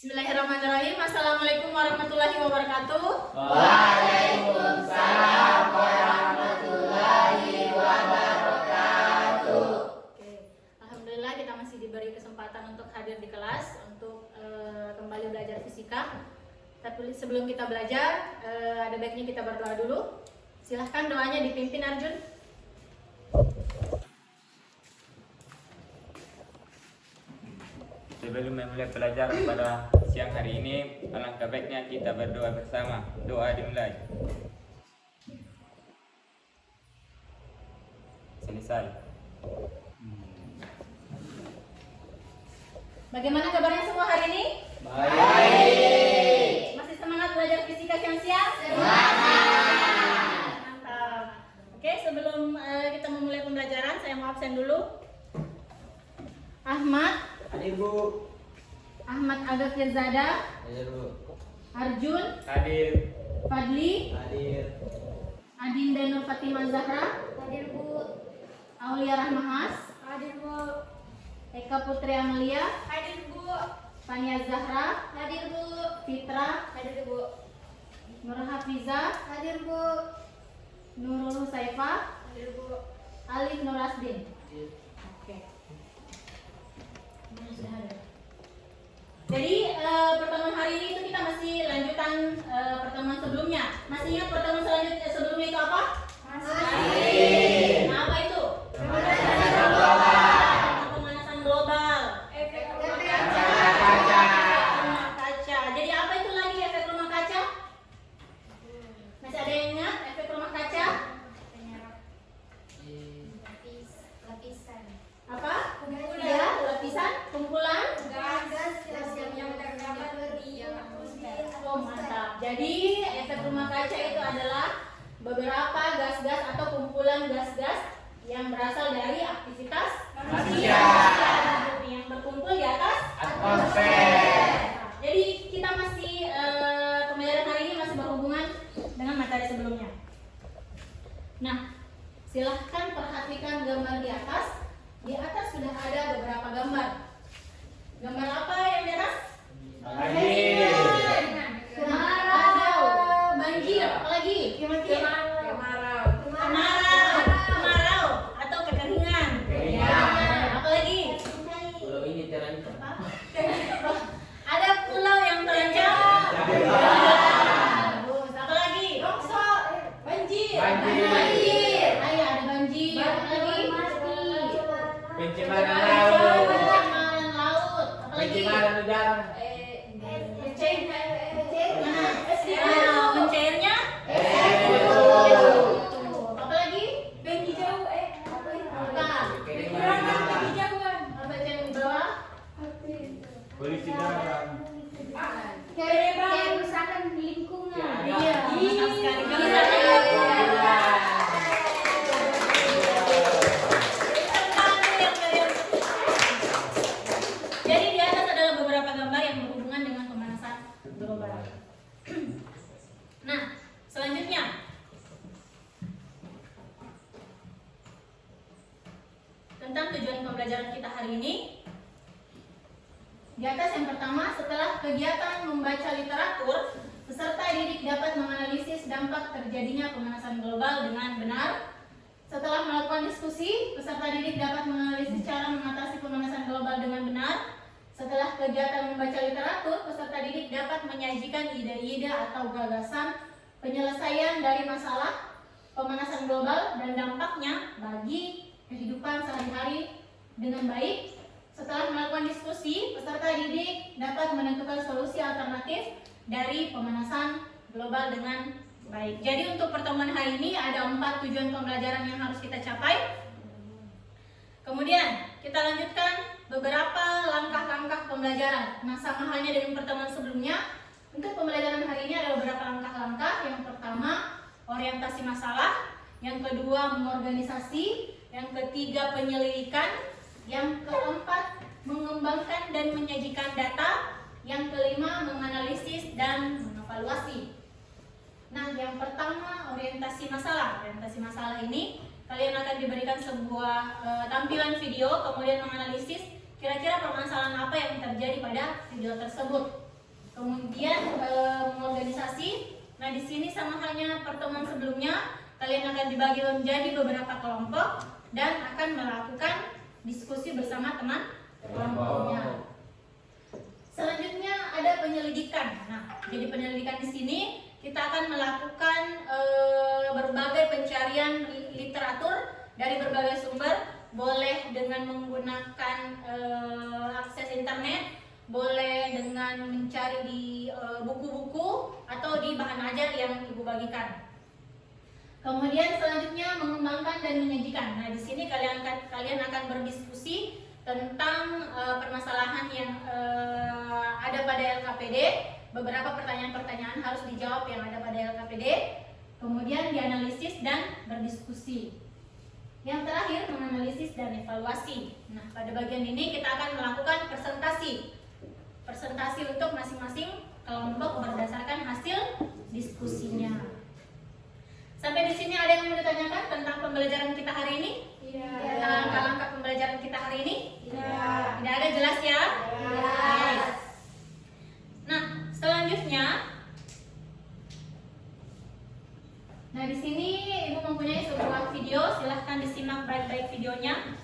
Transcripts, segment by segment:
Bismillahirrahmanirrahim. Assalamualaikum warahmatullahi wabarakatuh. Waalaikumsalam warahmatullahi wabarakatuh. Oke. Alhamdulillah kita masih diberi kesempatan untuk hadir di kelas untuk kembali belajar fisika. Tapi sebelum kita belajar, ada baiknya kita berdoa dulu. Silahkan doanya dipimpin Arjun. Sebelum memulai pelajaran pada siang hari ini, alangkah baiknya kita berdoa bersama. Doa dimulai. Selesai. Bagaimana kabarnya semua hari ini? Baik. Masih semangat belajar fisika siang-siang? Semangat. Mantap. Oke, sebelum kita memulai pembelajaran, saya mau absen dulu. Hadir Bu. Ahmad Aga Firzada, Hadir Bu. Arjun, Hadir. Fadli, Hadir. Adinda Nur Fatimah Zahra, Hadir Bu. Aulia Rahmahas, Hadir Bu. Eka Putri Amelia, Hadir Bu. Tania Zahra, Hadir Bu. Fitra, Hadir Bu. Nur Hafiza, Hadir Bu. Nurul Husaifa, Hadir Bu. Alif Nur Asdin. Hadir. Oke. Jadi pertemuan hari ini itu kita masih lanjutan pertemuan sebelumnya. Masih ingat pertemuan selanjutnya sebelumnya itu apa? Masih. Nah, apa itu? Pemanasan global. Pemanasan global. Efek Rumah kaca. Rumah kaca. Jadi apa itu lagi efek rumah kaca? Masih ada yang ingat efek rumah kaca? penyerap lapisan. Apa? Kumpulan. Ya, lapisan, kumpulan. Gas yang terdapat di atmosfer. Oh, mantap. Jadi efek rumah kaca itu adalah beberapa gas-gas atau kumpulan gas-gas yang berasal dari aktivitas Manusia. yang berkumpul di atas Atmosfer. Jadi kita masih pembelajaran hari ini masih berhubungan dengan materi sebelumnya. Nah, silahkan perhatikan gambar di atas. Di atas sudah ada beberapa gambar. Gambar apa yang di atas? Hadir. Ada banjir, apalagi? Kemarau atau kekeringan. Kekeringan. Apalagi? Pulau ini terancam. Ada pulau yang terancam. Bagus. Apalagi? Banjir. Ayo, ada banjir. Apalagi? Pencemaran laut. Pencemaran laut. Apalagi? Pencemaran udara. Mencairnya? Apalagi? Apa? Apa yang di bawah? Polisi darat. Kerusakan lingkungan. Iya, mantap sekali. Kerusakan. Jadi di atas adalah beberapa gambar yang berhubungan dengan pemanasan global. Nah, selanjutnya tentang tujuan pembelajaran kita hari ini. Di atas yang pertama, setelah kegiatan membaca literatur, peserta didik dapat menganalisis dampak terjadinya pemanasan global dengan benar. Setelah melakukan diskusi, peserta didik dapat menganalisis cara mengatasi pemanasan global dengan benar. Setelah kegiatan membaca literatur, peserta didik dapat menyajikan ide-ide atau gagasan penyelesaian dari masalah pemanasan global dan dampaknya bagi kehidupan sehari-hari dengan baik. Setelah melakukan diskusi, peserta didik dapat menentukan solusi alternatif dari pemanasan global dengan baik. Jadi untuk pertemuan hari ini ada 4 tujuan pembelajaran yang harus kita capai. Kemudian kita lanjutkan beberapa langkah-langkah pembelajaran. Nah, sama halnya dengan pertemuan sebelumnya, untuk pembelajaran hari ini ada beberapa langkah-langkah. Yang pertama, orientasi masalah. Yang kedua, mengorganisasi. Yang ketiga, penyelidikan. Yang keempat, mengembangkan dan menyajikan data. Yang kelima, menganalisis dan mengevaluasi. Nah, yang pertama, orientasi masalah. Orientasi masalah ini kalian akan diberikan sebuah tampilan video, kemudian menganalisis kira-kira permasalahan apa yang terjadi pada video tersebut. Kemudian mengorganisasi. Nah, di sini sama halnya pertemuan sebelumnya, kalian akan dibagi menjadi beberapa kelompok dan akan melakukan diskusi bersama teman kelompoknya. Selanjutnya ada penyelidikan. Nah, jadi penyelidikan di sini kita akan melakukan berbagai pencarian literatur dari berbagai sumber, boleh dengan menggunakan akses internet, boleh dengan mencari di buku-buku atau di bahan ajar yang ibu bagikan. Kemudian selanjutnya mengembangkan dan menyajikan. Nah, di sini kalian akan berdiskusi tentang permasalahan yang ada pada LKPD. Beberapa pertanyaan-pertanyaan harus dijawab yang ada pada LKPD. Kemudian dianalisis dan berdiskusi. Yang terakhir menganalisis dan evaluasi. Nah, pada bagian ini kita akan melakukan presentasi. Presentasi untuk masing-masing kelompok berdasarkan hasil diskusinya. Sampai di sini ada yang mau ditanyakan tentang pembelajaran kita hari ini? Iya. Tentang langkah-langkah pembelajaran kita hari ini? Iya. Tidak ada, jelas ya? Jelas. Nah, selanjutnya, nah di sini ibu mempunyai sebuah video, silahkan disimak baik-baik videonya.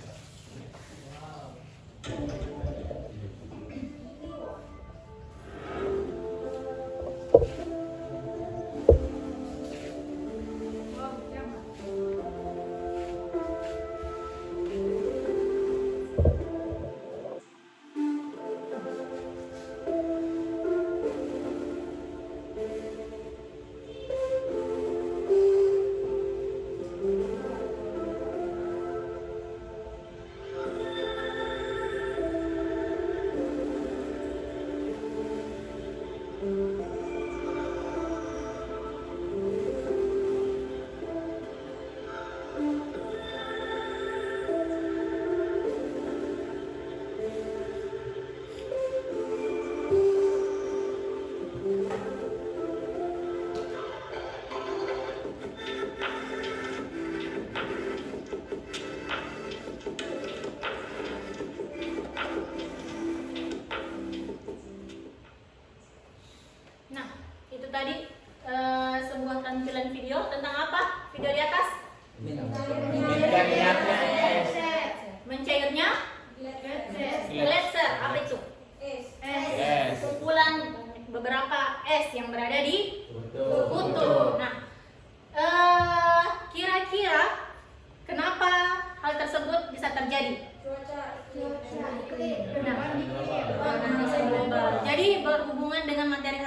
Nah, itu tadi sebuah tampilan video tentang apa? Video di atas? Mencairnya? Gletser. Apa itu? Es. Kumpulan beberapa es yang berada di Betul. kutub. Nah, kira-kira kenapa hal tersebut bisa terjadi? Jadi berhubungan dengan materi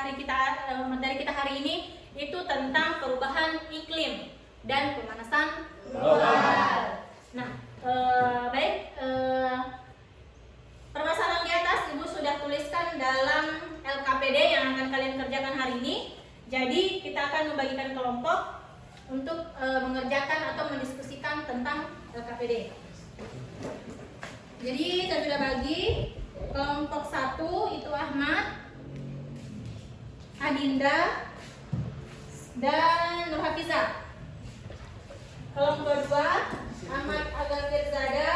kita hari ini itu tentang perubahan iklim dan pemanasan global. Nah, baik, permasalahan di atas ibu sudah tuliskan dalam LKPD yang akan kalian kerjakan hari ini. Jadi kita akan membagikan kelompok untuk mengerjakan atau mendiskusikan tentang LKPD. Jadi saya sudah bagi kelompok 1 itu Ahmad, Adinda, dan Nur Hafizah. Kelompok 2 Ahmad Aga Firzada,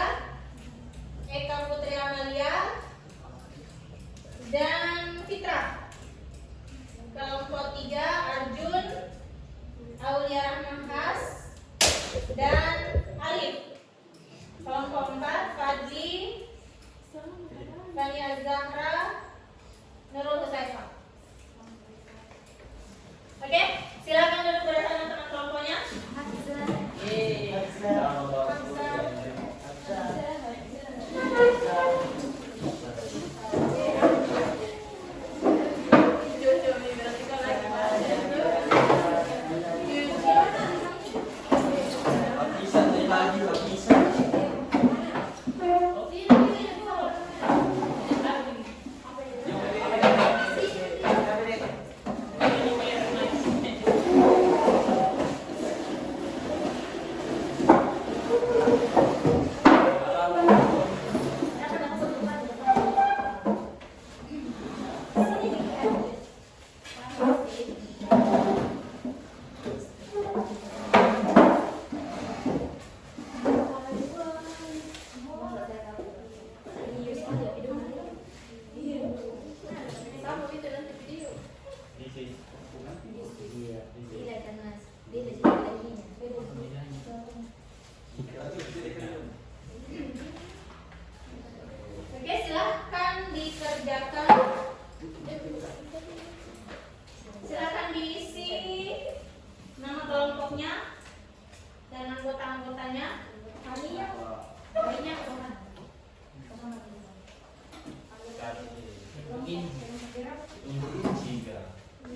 Eka Putri Amalia, dan Fitra. Kelompok 3 Arjun, Aulia Rahmanhas, dan Alif. Kelompok 4 Fadli, Fania Zahra, Nurul Husaifah. Oke, silakan duduk berdasarkan teman kelompoknya.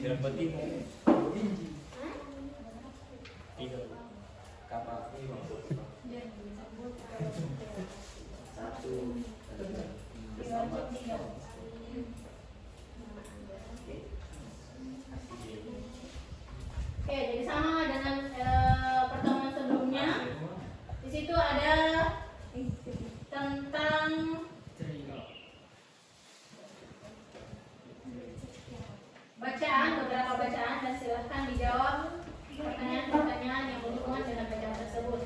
Berapa tim? Tiga. Kapal. Satu. Oke, jadi sama dengan pertemuan sebelumnya. Di situ ada tentang bacaan, beberapa bacaan, dan silahkan dijawab pertanyaan-pertanyaan yang berhubungan dengan bacaan tersebut.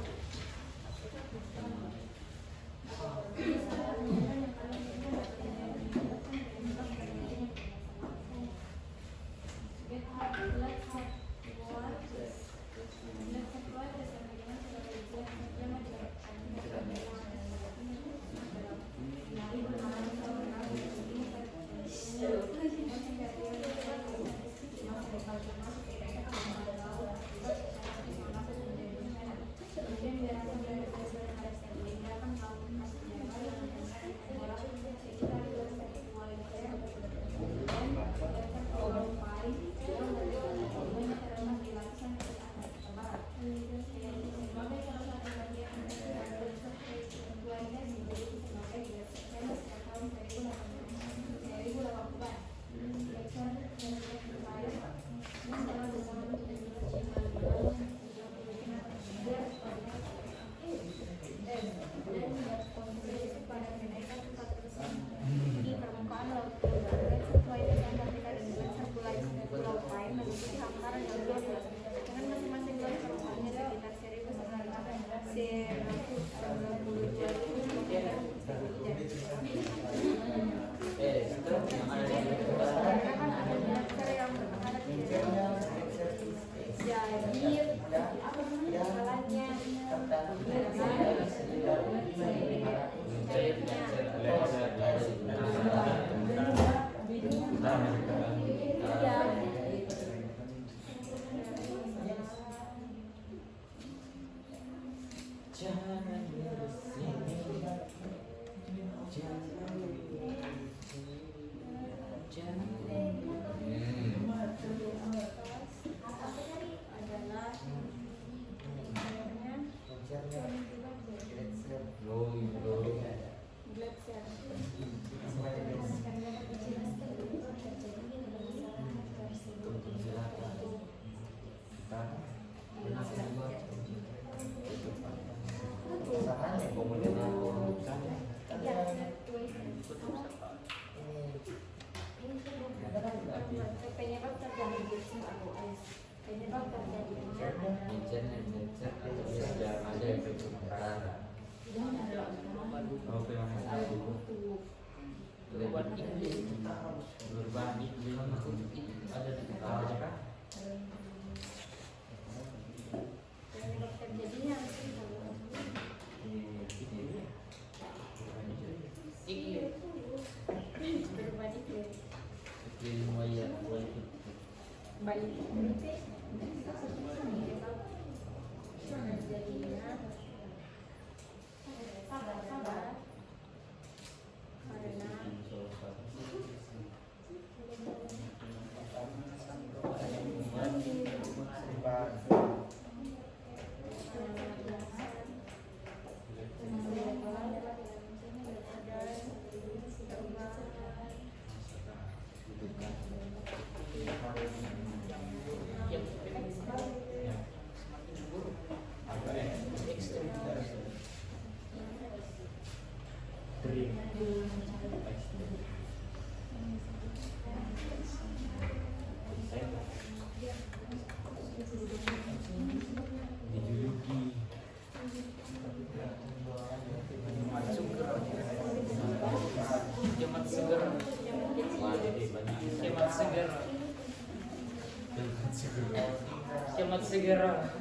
Kiamat segera.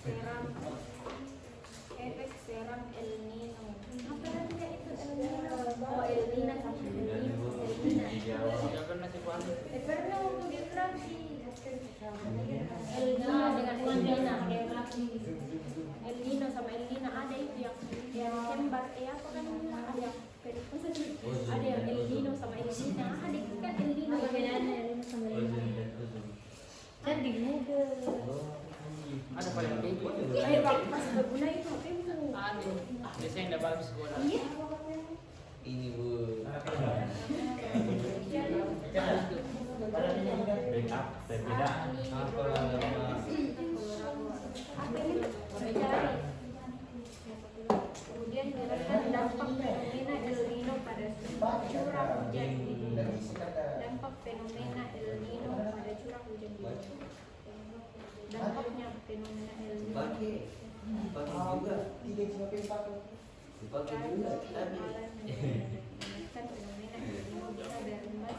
Seram, efek seram El Nino. Apa namanya itu El Nino? Oh, El Nino sama El Nino. Sudah pernah sih Pak? Pernah waktu geografi. El Nino dengan El Nino. El Nino sama El Nino ada itu yang kembar apa kan ada yang ada yang El Nino sama El habis sekolah. Iya. Ini Bu. Backup berbeda. Apa nama? Kemudian jelaskan dampak fenomena El Nino pada curah hujan di dunia. Dampak fenomena El Nino pada curah hujan di dunia. Dampaknya fenomena El Nino. Pakai juga. Dipakai juga tadi. Menekan fenomena El Nino bisa berimbas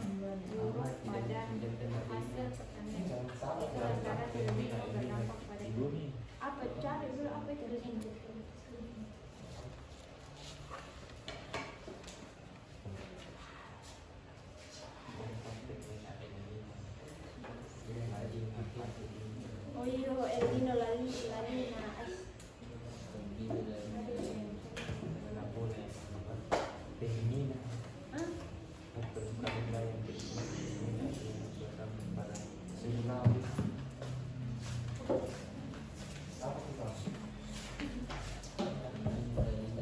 buruk pada hasil pertanian. Itu lantaran El Nino berdampak pada apa cari dulu apa itu El Nino. Oh iya, El Nino lali naas. Hah?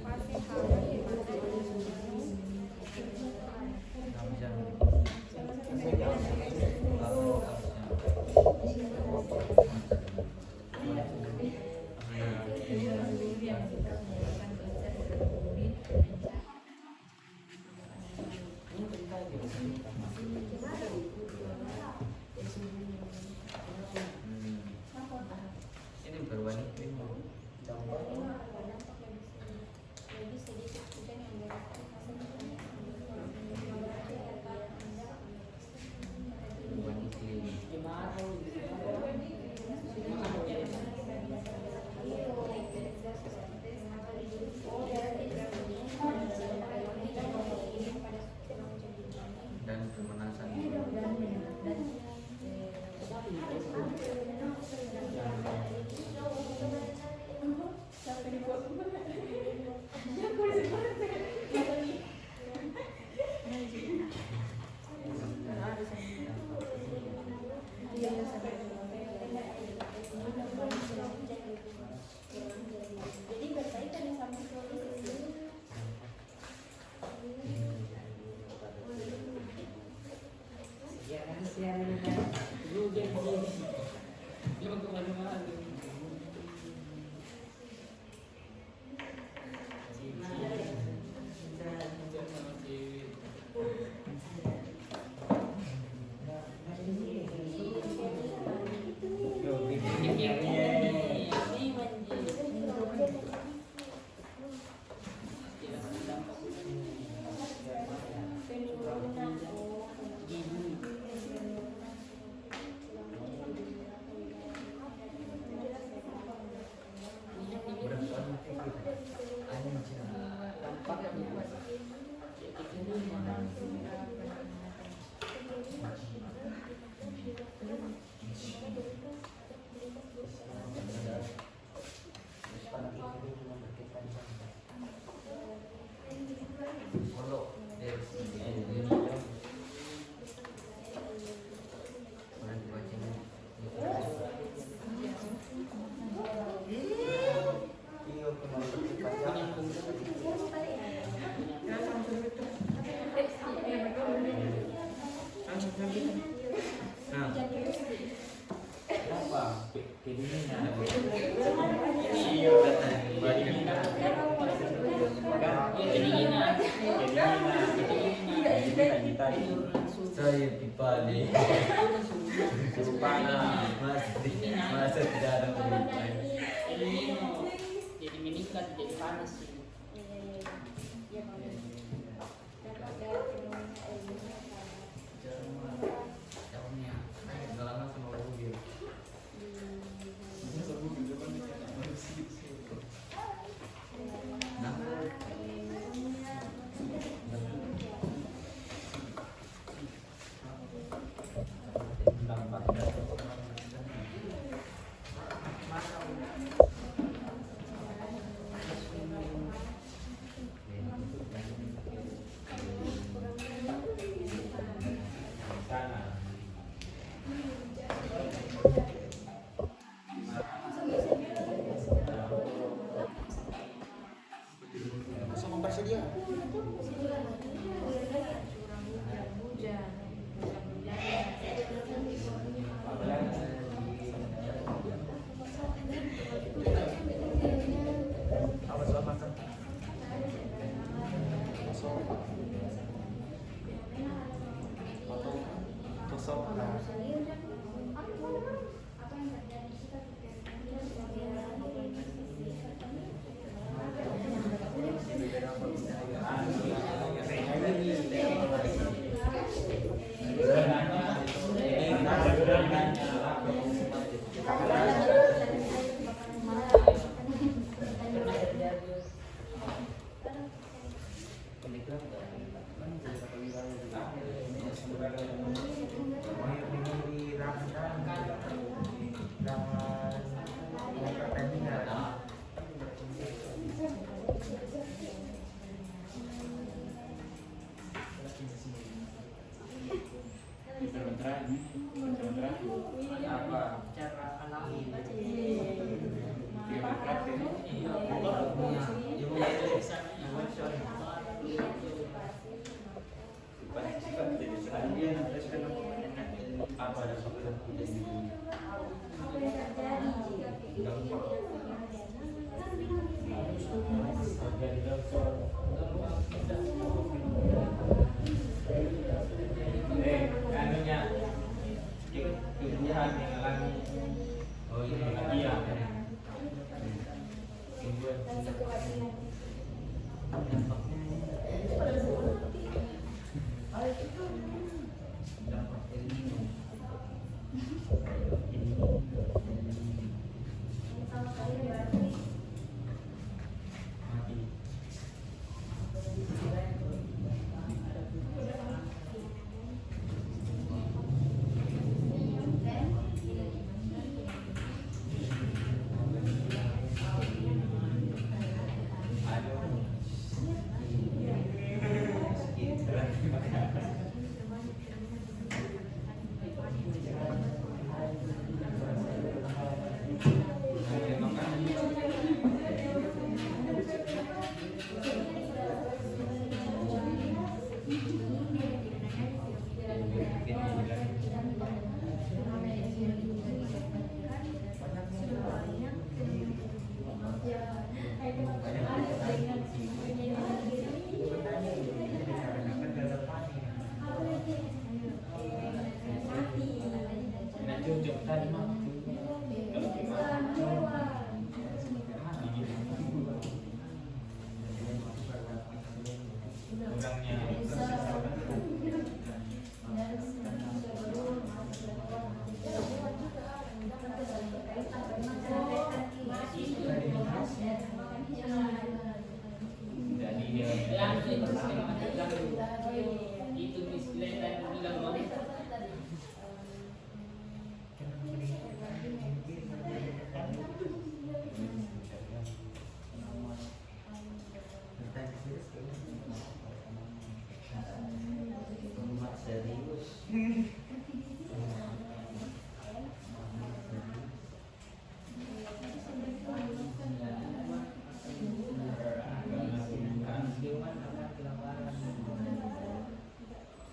Pasti hal di mata El Nino. Ini berwarna Jadi sedikit hujan yang menyebabkan hasil panen berwarna clean. Dan pemanasan. Jadi berkaitan sama solusi. Saya pipa nih. Supaya masa tidak ada pipa. Jadi meningkat, jadi panas sih. Jauhnya, nggak lama sama mobil. Apa? Cara alami. Teori praktis. Iya, pokoknya ya mulai dari sana ya bocor. Sifat jadi selanjutnya apa ada faktor anunya kebutuhan yang alami. Oh iya. Dampak El Nino. Mati. Itu istilah yang bilang mau.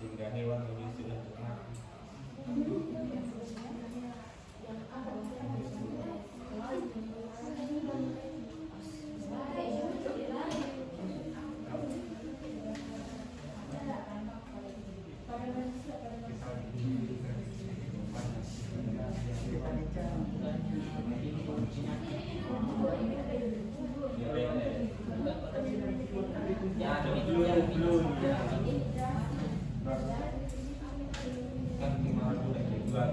Sehingga hewan menyusul untuk mati. Kan 500 jual.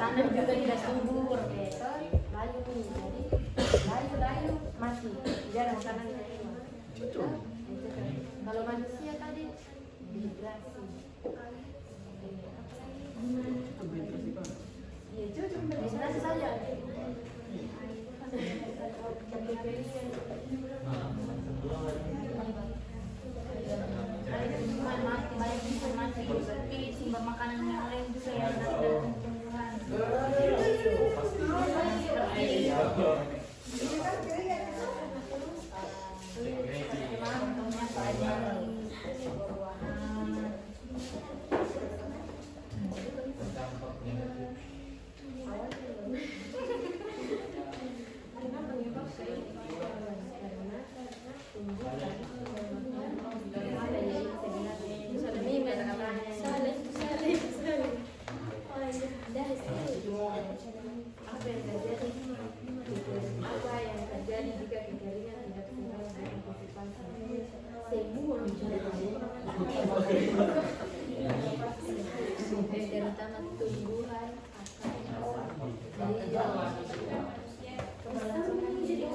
Tanah juga tidak subur, layu nih, jadi layu mati, jarang kanan kiri. Kalau manusia tadi dehidrasi. Iya, cocok dehidrasi saja. Mati banyak informasi, tapi sumber makanan yang lain juga yang ada tumbuhan. Apa yang terjadi jika kekeringan tidak tinggal dengan konservasi semua terutama tumbuhan keberlangsungan hidup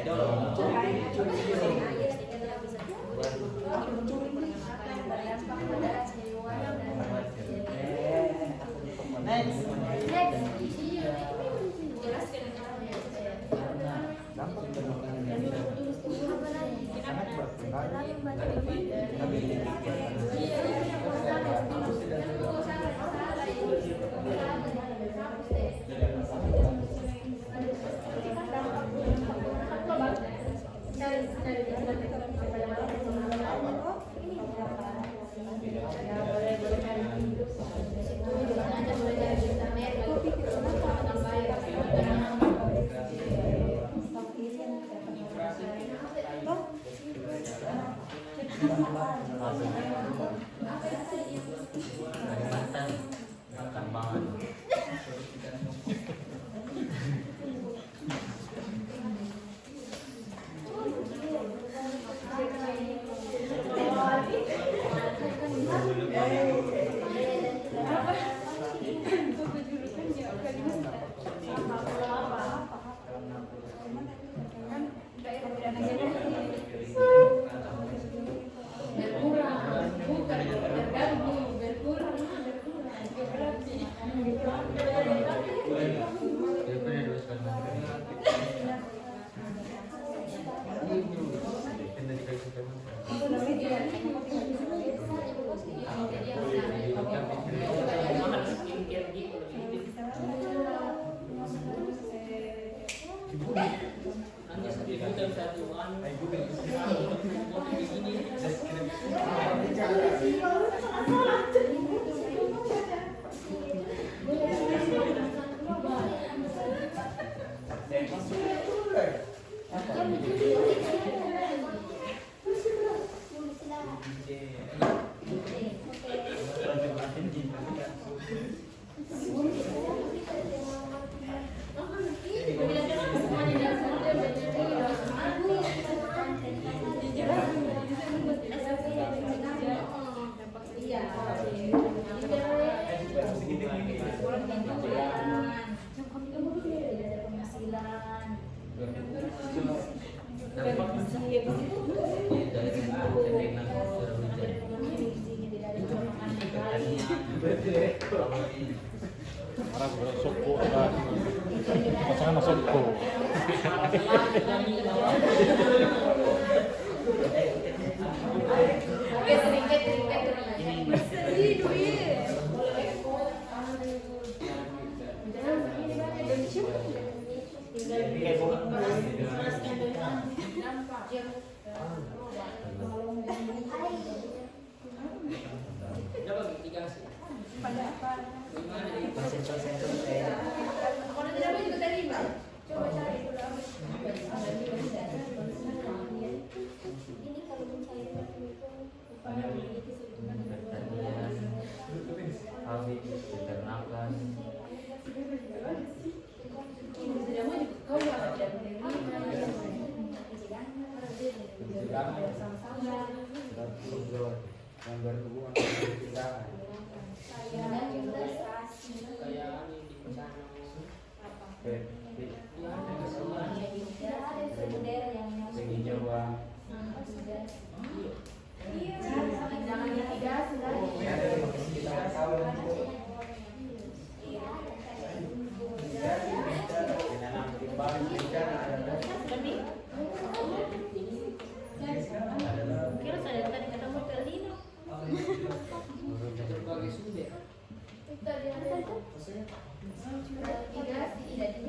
Dong. Kalimantan Kambangan. Orang bersoko kan, pasangan masukku.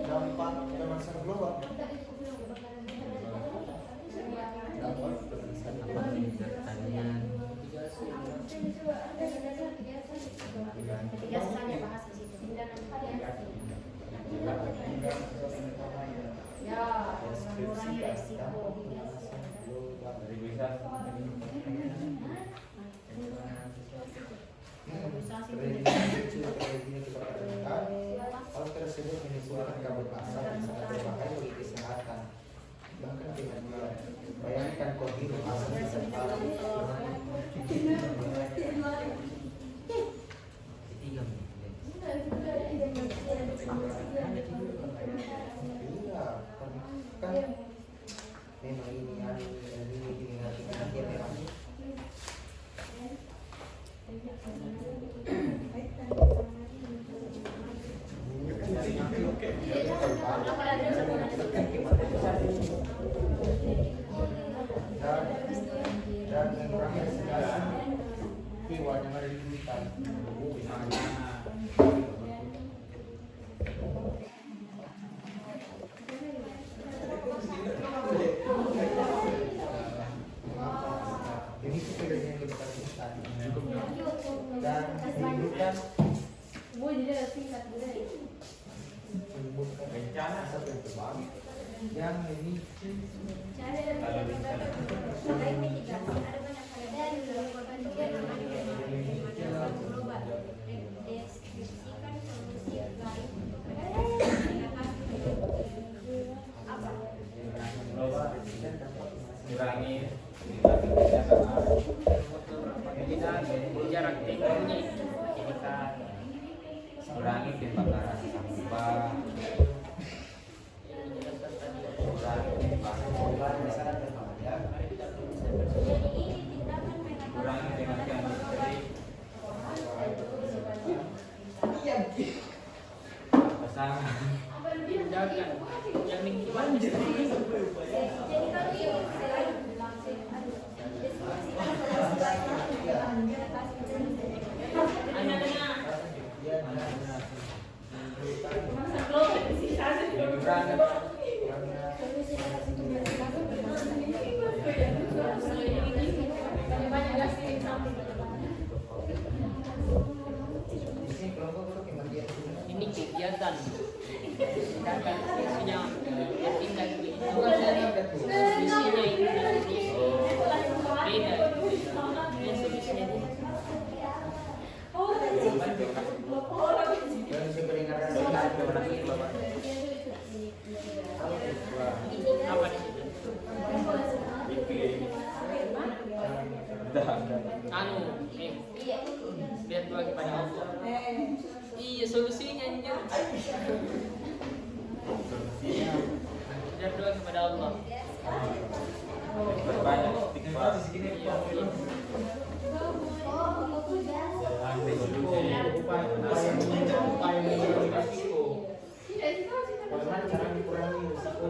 Dampak kemasan Keyword yang ada di hutan. Ini sepedanya yang dekat hutan. Dan menunjukkan rencana sampai terbang yang ini kurangi jarak tempohnya kita kurangi pembakaran sampah, kurangi pembakaran kurangi pemakaian listrik, pasangan tindakan yang lingkungan ini kegiatan tindakan fungsinya yang tinggal di solusinya itu beda yang solusinya apa di situ anu biar doa kepada Allah iya solusinya anjir biar doa kepada Allah berbanyak istighfar. bagaimana cara mengurangi risiko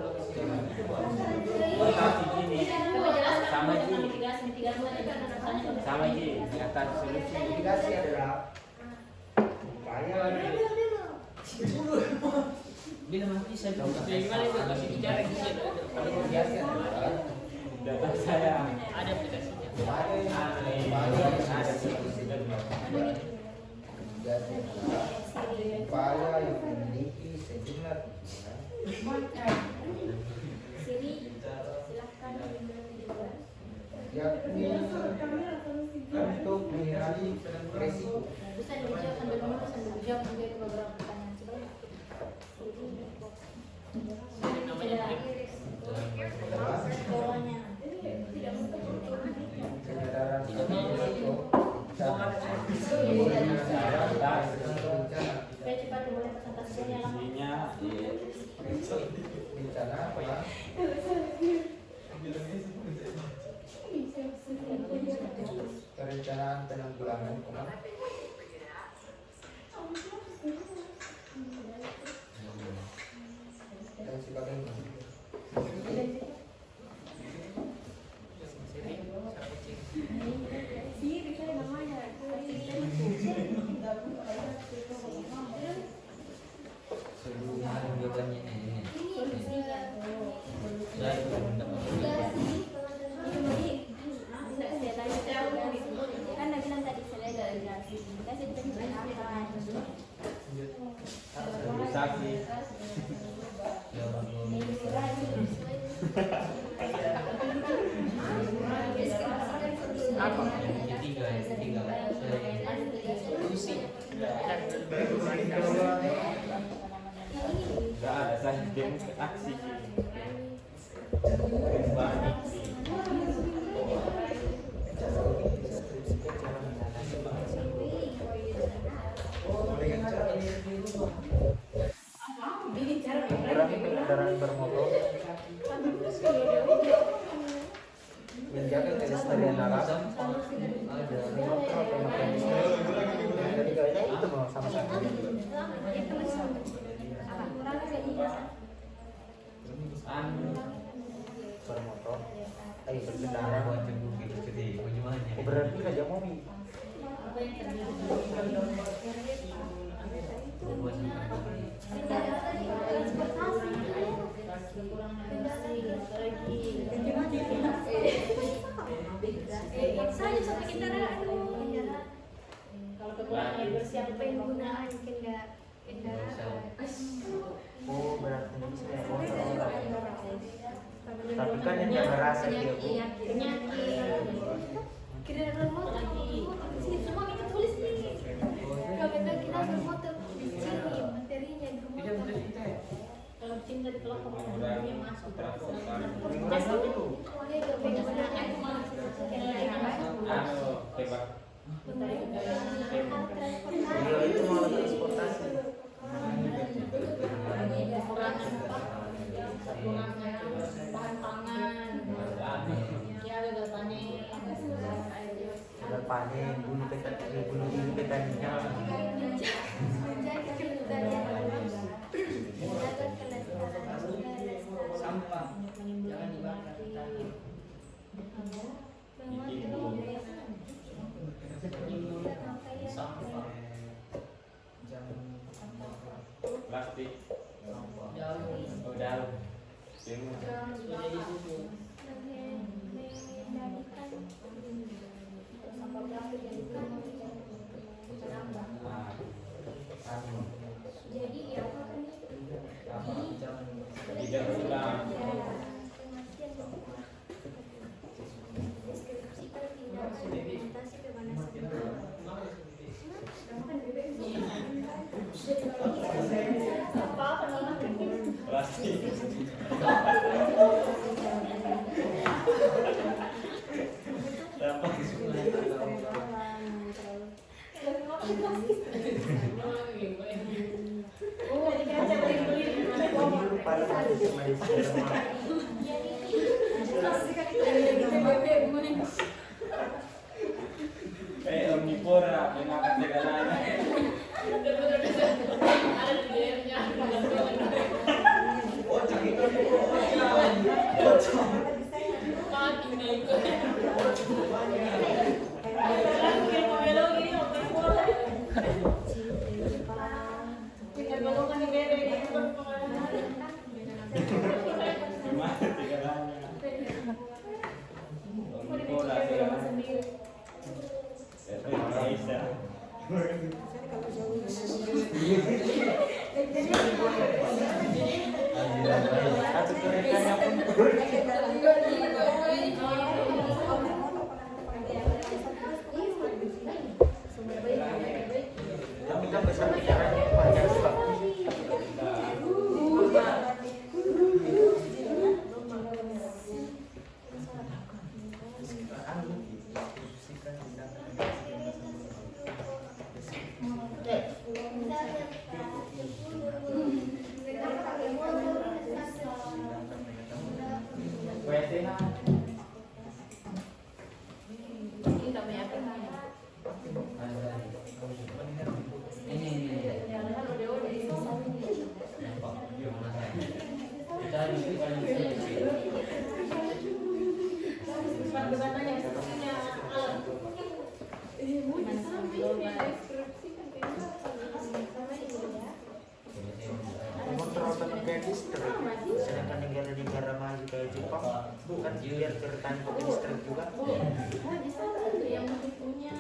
Sama Ji, nyata solusi. mitigasi adalah upaya bila mati saya gimana itu kasih bicara di situ kalau mitigasi adalah Data saya ada aplikasinya ada solusi dan mitigasi adalah upaya yang memiliki sejumlah tujuan yakni untuk menghindari resiko Bisa dijawab sambil menunggu sambil dijawab menjadi beberapa pertanyaan sebelumnya. Bawahnya. kesadaran risiko Supaya cepat dimulai presentasinya lama. intinya bencana apa perencanaan penanggulangan dan sebagainya. saksi apa fungsi nggak ada saya demo aksi Mengurangi kendaraan bermotor, menjaga kelestarian alam, dari motor pemakaian listrik. Yang ketiganya itu mau sama-sama. Bermotor, berkendara, Berarti Raja Momi. Apa yang terdiri dari Saya sampai kendaraan. kalau kekurangan air bersih apa Penggunaan kendaraan. Oh, berarti ini kayak motor. Tapi kan yang nggak ngerasa dia, Bu. penyakit. Kendaraan bermotor. Sini semua kita tulis nih. Kalau kita bermotor di sini materinya bermotor. Kalau cinta di pelopor yang masuk Penggunaan Tebak. Beliau itu mau transportasi. kekurangan bahan pangan, ya gagal panen, Gagal panen, bunuh diri petaninya. Sampah jangan dibakar. Sampah. Plastik. Jauh. Udah. Semua. Sudah disusun. Jadi ya apa kan Tidak ulang. deskripsikan tindakan implementasi pemanasan apa nama Plastik. Omnivora, memakan segalanya. Gimana segalanya? Omnivora, segalanya. Bisa. Atau kerekannya pun. Tapi kan besar bicaranya banyak sebab. Motor kayak listrik, sedangkan negara-negara maju kayak Jepang bukan biar kereta pakai listrik juga. yang masih punya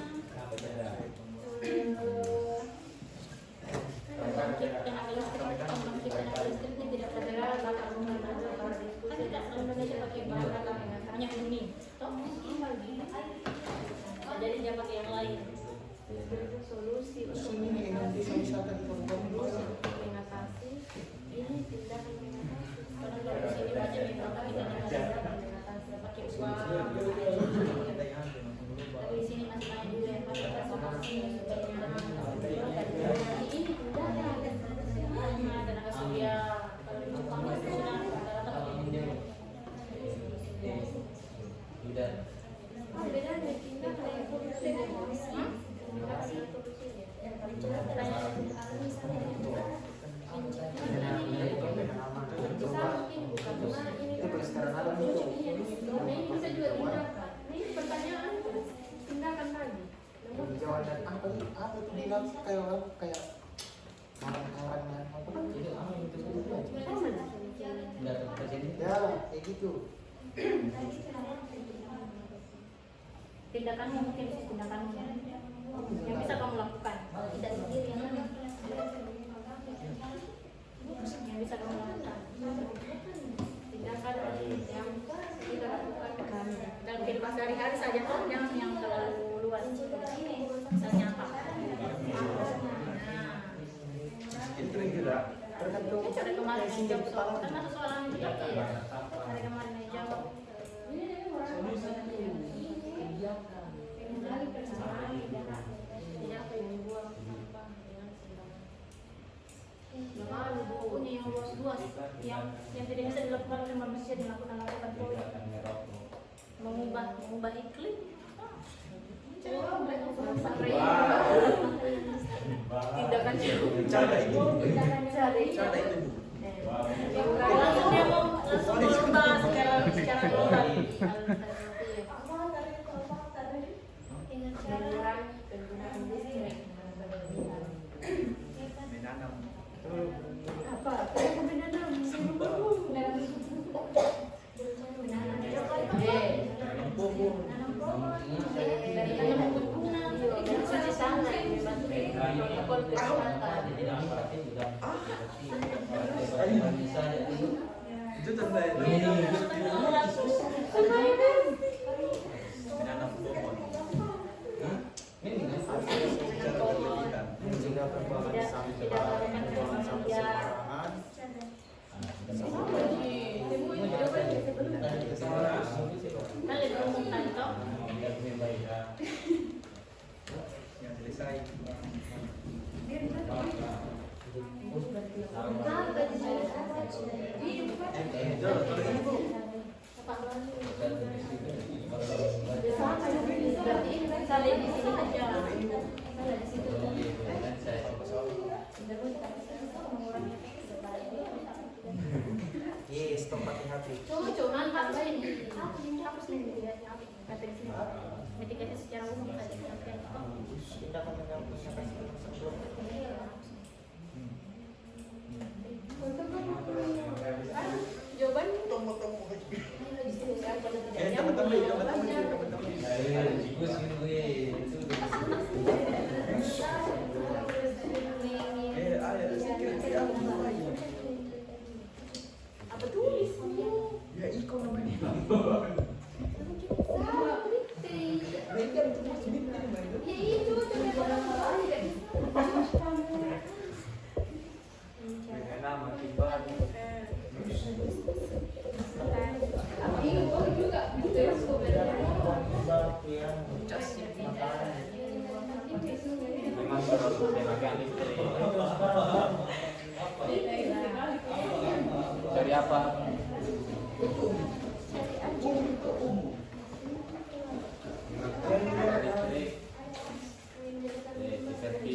pembangkit tenaga listrik, pembangkit tenaga listriknya tidak federal, bakal kan tidak Indonesia pakai bahan bakar hanya bumi, toh jadi dia pakai yang lain. Solusi untuk mengatasi ini tindakan mengatasi. Karena kalau di sini banyak yang kita pakai uang. Tapi di sini masih banyak juga yang pakai transportasi ini tindakan tenaga surya. Kalau di Jepang itu sudah rata-rata pakai ini. bedanya tindakan yang dengan Itu sekarang ada ini bisa juga tindakan. Ini pertanyaan dan apa itu bilang kayak kawan-kawannya apa Jadi apa itu? Enggak terjadi. ya kayak gitu. Tindakanmu mungkin tindakanmu yang bisa kamu lakukan, tidak sendiri yang bisa kamu lakukan. Tindakan yang kita lakukan dalam kehidupan sehari-hari saja, jangan yang terlalu luas. Misalnya apa? Itu juga tergantung Hari kemarin yang jawab soal, kepala. kan ada soalan juga. Hari kemarin yang jawab. Punya yang luas-luas, yang tidak bisa dilakukan oleh manusia dilakukan proyek, mengubah iklim. Tindakan Cara itu. langsung dia mau mengubah secara global. Mengurangi penggunaan listrik. Menanam. Apa? Menanam. Cuci tangan, protokol kesehatan. Itu tanda menanam pohon. Mencegah pembuangan sampah yang selesai. Saling di sini aja. Di situ. Yes, tempat hati. Cuman tambahin hapus nih dilihatnya apa kata di sini. Mitigasi secara umum saja sampai Tindakan menghapusnya kasih tersebut. jawaban apa tulisnya? Ya iko namanya. Memang terus pemakaian listrik. Dari apa? Listrik. Seperti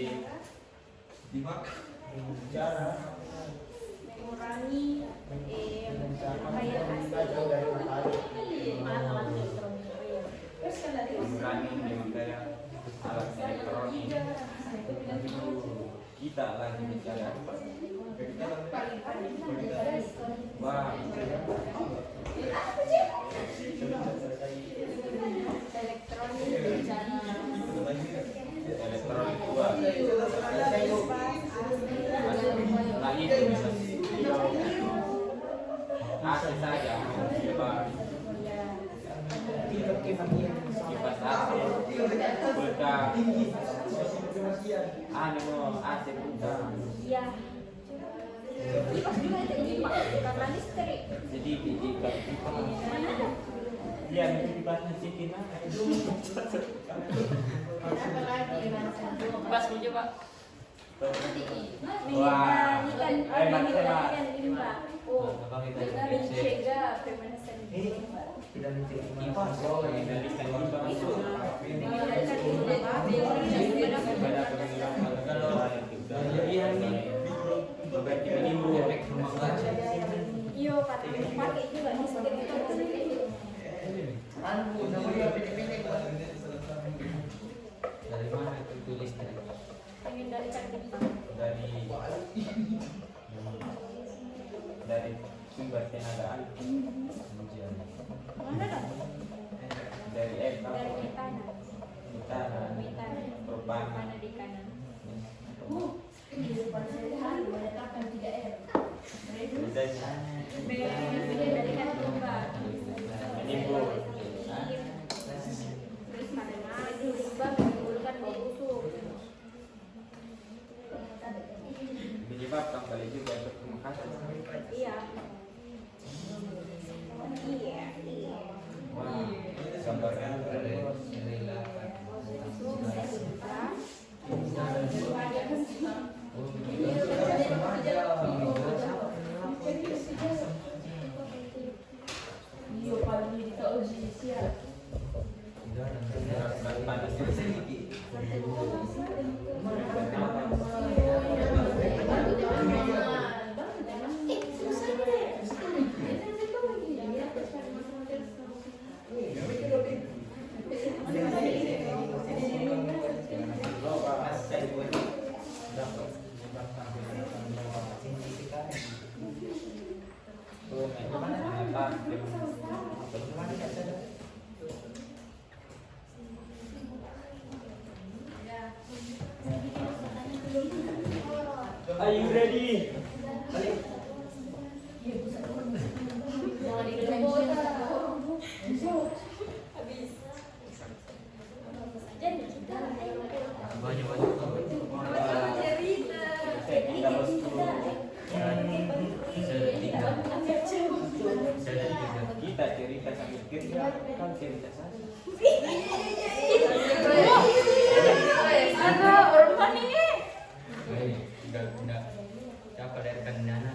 Mengurangi pemakaian mengurangi pemakaian alat elektronik. Kita lagi bicara wah elektronik gua nah itu asli saja kipas AC kulkas AC kulkas ya kipas juga itu kipas karena listrik jadi diikat mana ada iya kipasnya Siti nah apa lagi Pas punya Pak. Wah. ikan ini Pak oh mencegah pemanasan Tidak mencegah kipas oh mengendalikan kipas itu. berarti menimbul efek rumah kaca. iya pakai juga listrik Dari mana itu? panas. Are you ready? Kita cerita sambil kerja, kan cerita saja. Enggak siapa dari Kandana.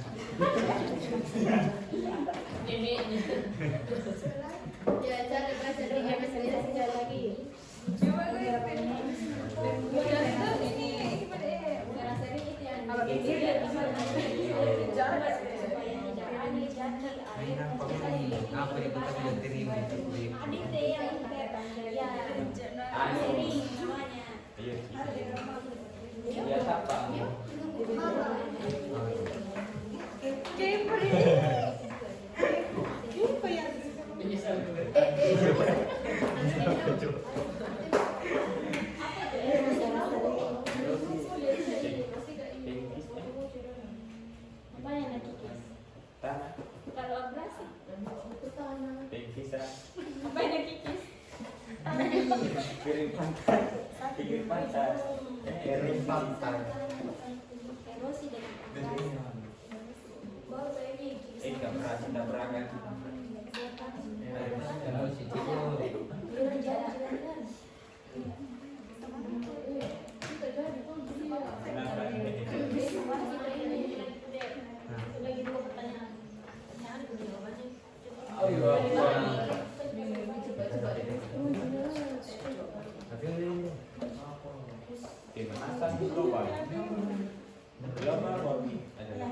Ya, cara bahasa dia sekali lagi. Apa itu kita terima Iya. Iya, apa? Piring pantai. Piring pantai. Piring pantai. Tidak berangkat. Kenapa ini? Lagi dua pertanyaan. Pemanasan global. Global warming adalah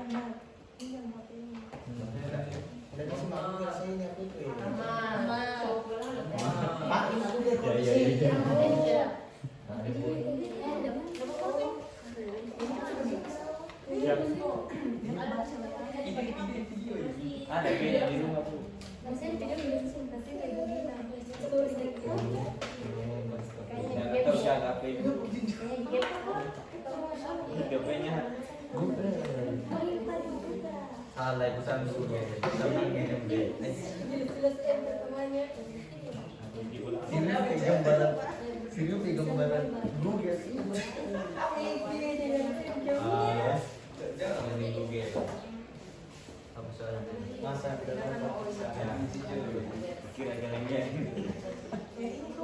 ada beda di rumah Bu. Dan atau siapa apa itu? Hidupnya salah itu Samsung ya. Samsung minum deh. Sini pegang badan. Lu ya sih. Ini Google. Apa soalnya? Masa depan kira geleng-geleng. Itu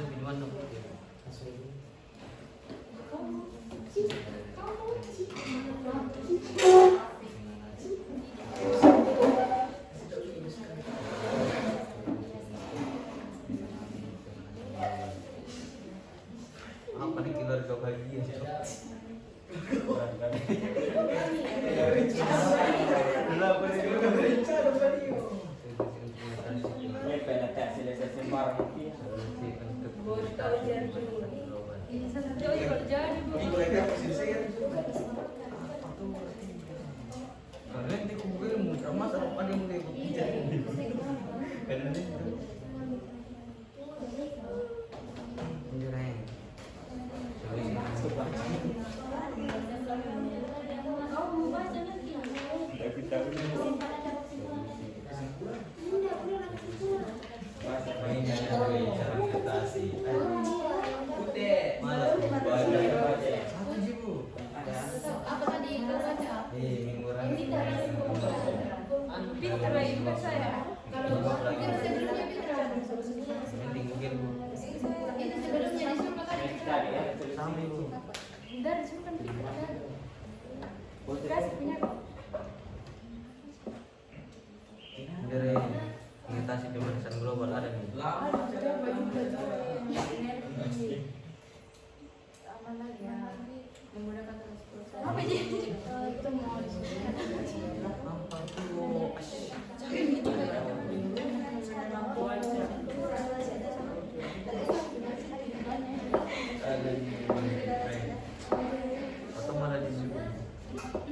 minuman dong. Apa nih keluarga bahagia? Ini penetrasi selesai sembarang. Kalian di Google mau drama apa yang mulai bicara? Karena ini Apa tadi keluarnya? Pintar lagi bukan saya. Kalau itu sebelumnya Fitra. Itu sebelumnya disuruh tadi Fitra. Dan simpan Pintar. Kasih punya. dari mengatasi pemanasan global ada nih.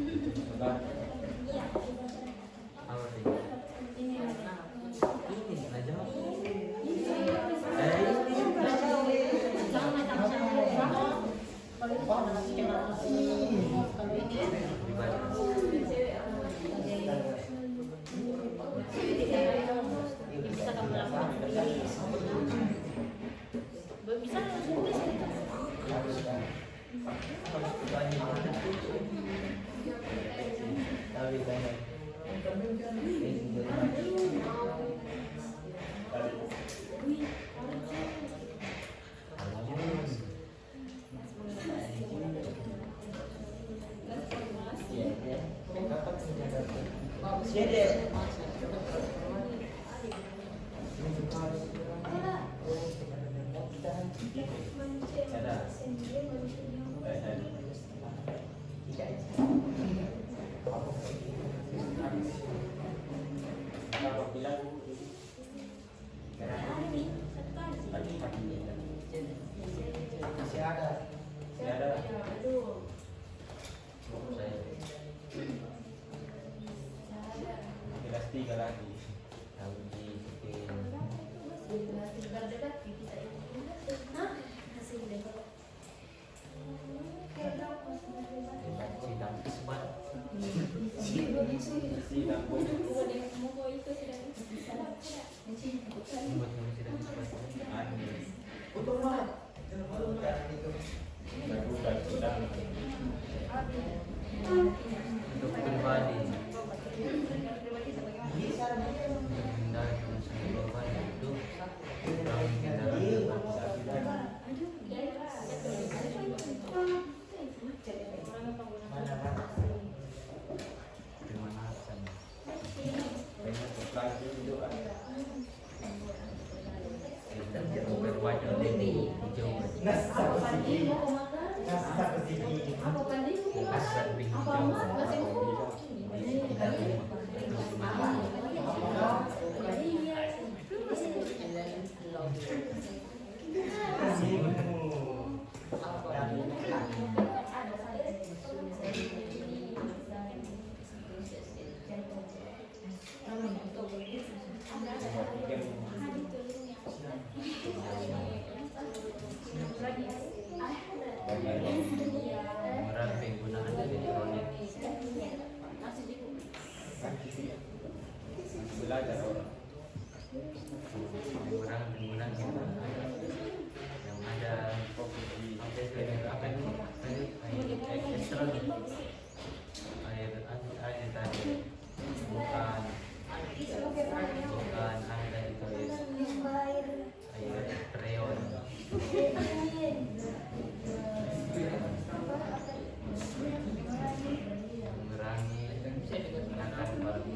Apa sih? Ini aja. Jangan macam kalau itu adalah kalau ini bisa kamu lakukan bisa langsung tulis tiga lagi. Untuk pribadi belajar orang. menggunakan yang ada apa ini air tadi bukan ada itu air freon mengurangi menggunakan barang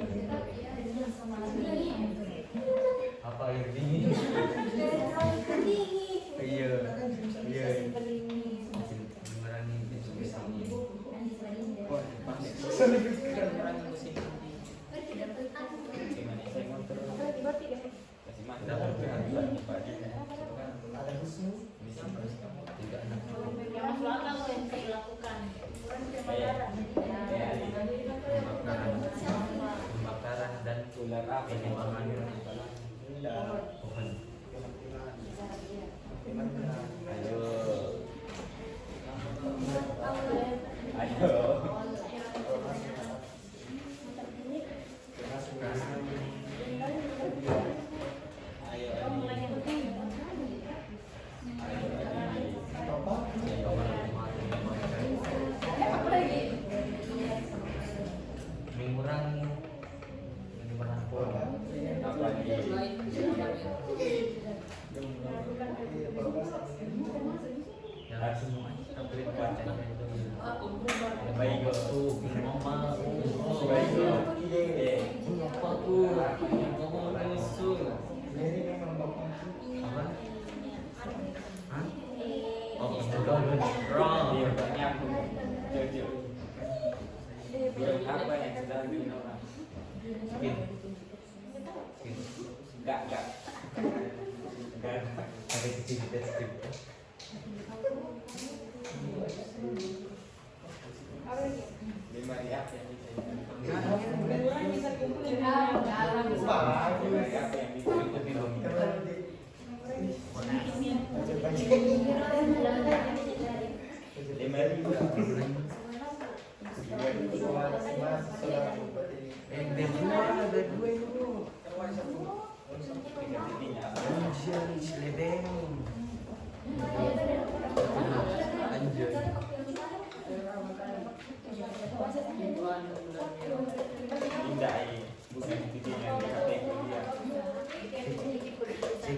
apa air dingin iya mengurangi yang masuk akal yang bisa dilakukan. pembakaran dan Ular apa yang pengembangan pohon. Ayo. Mengurangi pohon. Apa Yang semua kita beri bacanya itu baik tuh mama baik apa tuh ngomong musuh apa hah oh wrong dia banyak jujur apa yang sedang bikin orang skin enggak ada kecil di deskrip jadi Saya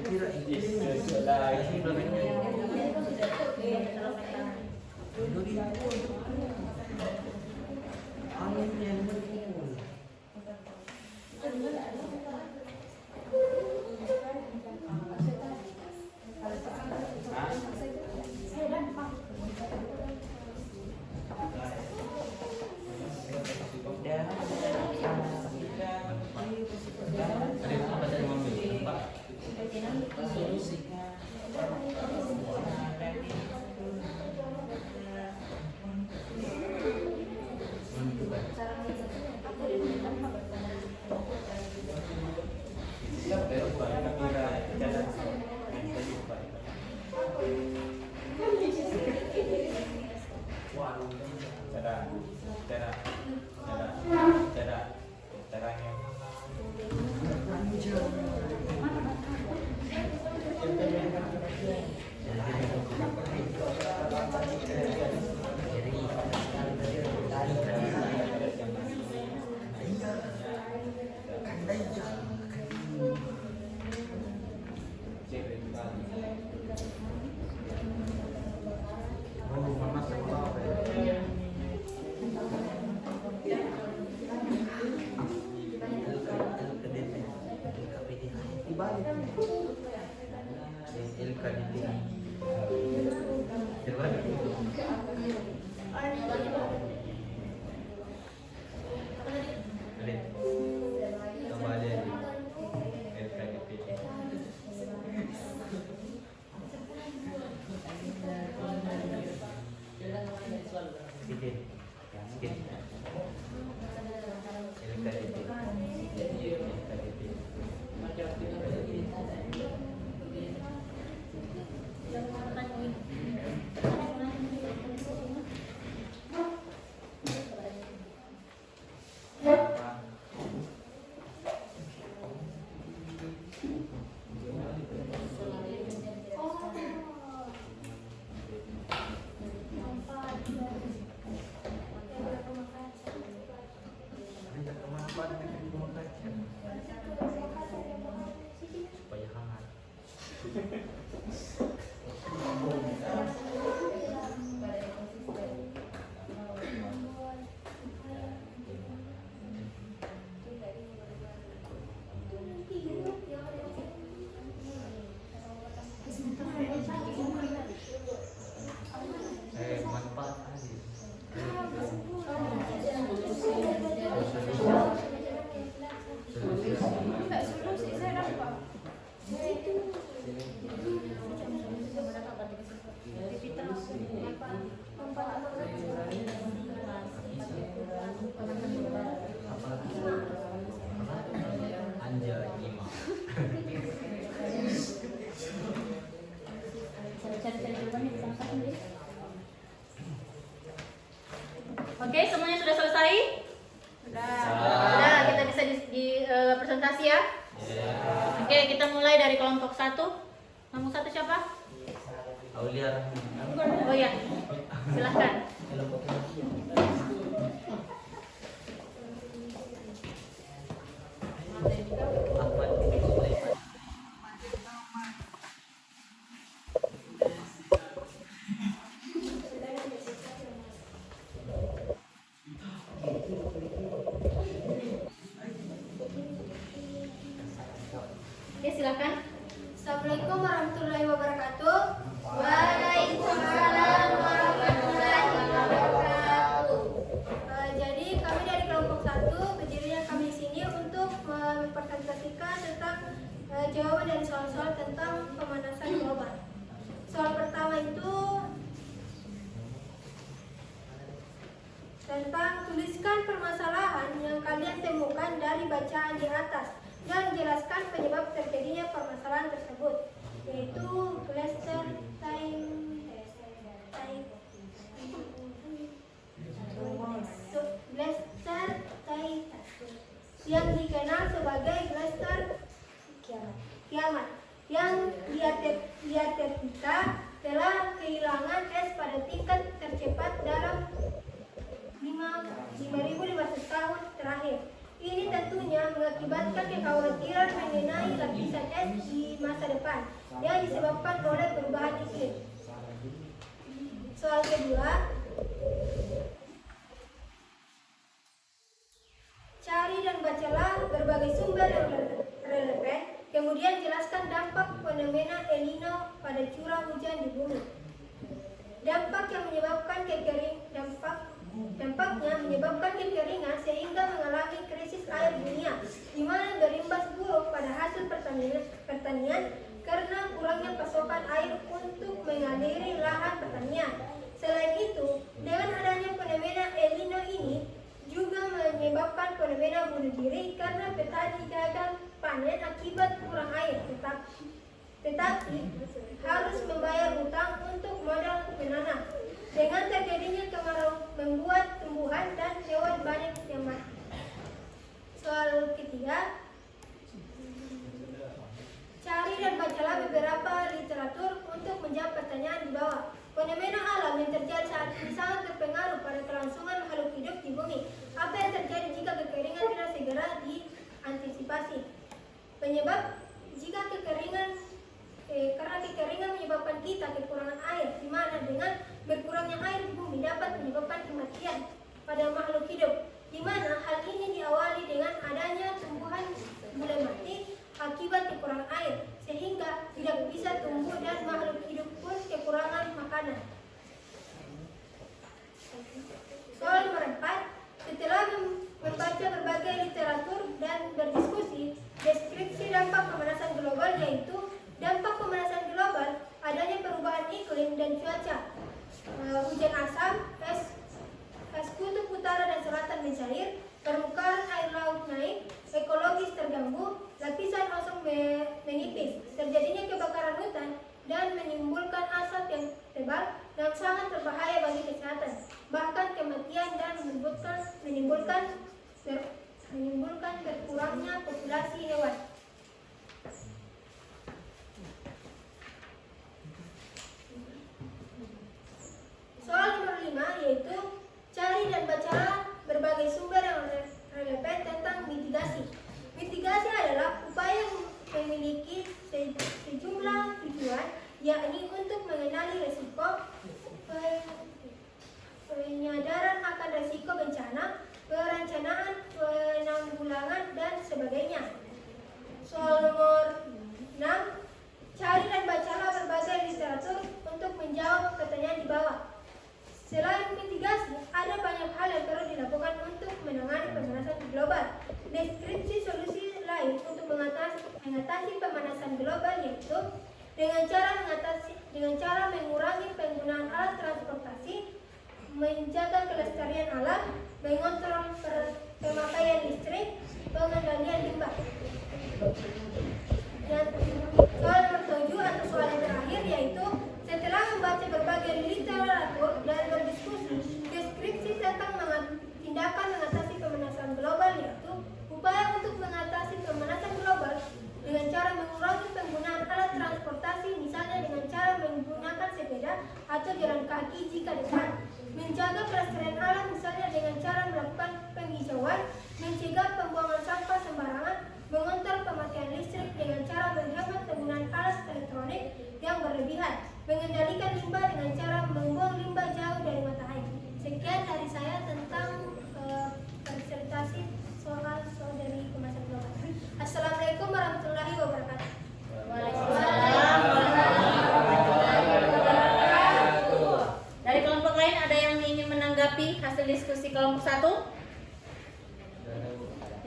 kira itu supaya hangat. Manfaat aja. Anjay, imam. Oke, semuanya sudah selesai? Sudah, kita bisa presentasi ya? Oke, kita mulai dari kelompok 1. Kelompok 1 siapa? Aulia. Oh ya, silahkan. Ahmad bin Sulaiman. Oke, silahkan. Assalamualaikum warahmatullahi wabarakatuh. Waalaikumsalam warahmatullahi wabarakatuh. Jadi kami dari kelompok 1 berdirinya kami di sini untuk mempresentasikan tentang jawaban dari soal-soal tentang pemanasan global. Soal pertama itu Tentang tuliskan permasalahan yang kalian temukan dari bacaan di atas dan jelaskan penyebab terjadinya permasalahan tersebut, yaitu cluster yang dikenal sebagai cluster kiamat yang diatetika telah kehilangan es pada tingkat tercepat dalam 5.500 tahun terakhir. Ini tentunya mengakibatkan kekhawatiran mengenai lapisan es di masa depan yang disebabkan oleh perubahan iklim. Soal kedua, cari dan bacalah berbagai sumber yang relevan, kemudian jelaskan dampak fenomena El Nino pada curah hujan di bumi. Dampaknya menyebabkan kekeringan sehingga mengalami krisis air dunia, di mana berimbas buruk pada hasil pertanian karena kurangnya pasokan air untuk mengaliri lahan pertanian. Selain itu, dengan adanya fenomena El Nino ini juga menyebabkan fenomena bunuh diri karena petani gagal panen akibat kurang air, tetapi harus membayar hutang untuk modal menanam. Dengan terjadinya kemarau membuat tumbuhan dan hewan banyak yang mati. Soal ketiga, cari dan bacalah beberapa literatur untuk menjawab pertanyaan di bawah. Fenomena alam yang terjadi saat ini sangat berpengaruh pada kelangsungan makhluk hidup di bumi. Apa yang terjadi jika kekeringan tidak segera diantisipasi? Penyebab jika karena kekeringan menyebabkan kita kekurangan air, di mana dengan berkurangnya air di bumi dapat menyebabkan kematian pada makhluk hidup, di mana hal ini diawali dengan adanya tumbuhan mulai mati akibat kekurangan air, sehingga tidak bisa tumbuh dan makhluk hidup pun kekurangan makanan. Soal nomor 4, setelah membaca berbagai literatur dan berdiskusi, deskripsi dampak pemanasan global, yaitu dampak pemanasan global adanya perubahan iklim dan cuaca, hujan asam, es kutub utara dan selatan mencair, permukaan air laut naik, ekologis terganggu, lapisan ozon menipis, terjadinya kebakaran hutan, dan menimbulkan asap yang tebal dan sangat berbahaya bagi kesehatan, bahkan kematian, dan menimbulkan berkurangnya populasi hewan. Soal nomor 5, yaitu cari dan bacalah berbagai sumber yang relevan tentang mitigasi. Mitigasi adalah upaya memiliki sejumlah tujuan, yakni untuk mengenali risiko, penyadaran akan risiko bencana, perencanaan, penanggulangan, dan sebagainya. Soal nomor 6, cari dan bacalah berbagai literatur untuk menjawab pertanyaan di bawah. Selain mitigasi, ada banyak hal yang perlu dilakukan untuk menangani pemanasan global. Deskripsi solusi lain untuk mengatasi pemanasan global, yaitu dengan cara mengurangi penggunaan alat transportasi, menjaga kelestarian alam, mengontrol pemakaian listrik, pengendalian limbah. Dan soal nomor 7 atau soal yang terakhir, yaitu setelah membaca berbagai literatur dan berdiskusi, deskripsi tentang tindakan mengatasi pemanasan global, yaitu upaya untuk mengatasi pemanasan global dengan cara mengurangi penggunaan alat transportasi, misalnya dengan cara menggunakan sepeda atau jalan kaki jika dekat, menjaga kelestarian alam, misalnya dengan cara melakukan penghijauan, mencegah pembuangan sampah sembarangan, mengontrol pemakaian listrik dengan cara menghemat penggunaan alat elektronik yang berlebihan, mengendalikan limbah dengan cara membuang limbah jauh dari mata air. Sekian dari saya tentang presentasi soal dari pemanasan global. Assalamualaikum warahmatullahi wabarakatuh. Waalaikumsalam warahmatullahi wabarakatuh. Dari kelompok lain ada yang ingin menanggapi hasil diskusi kelompok 1?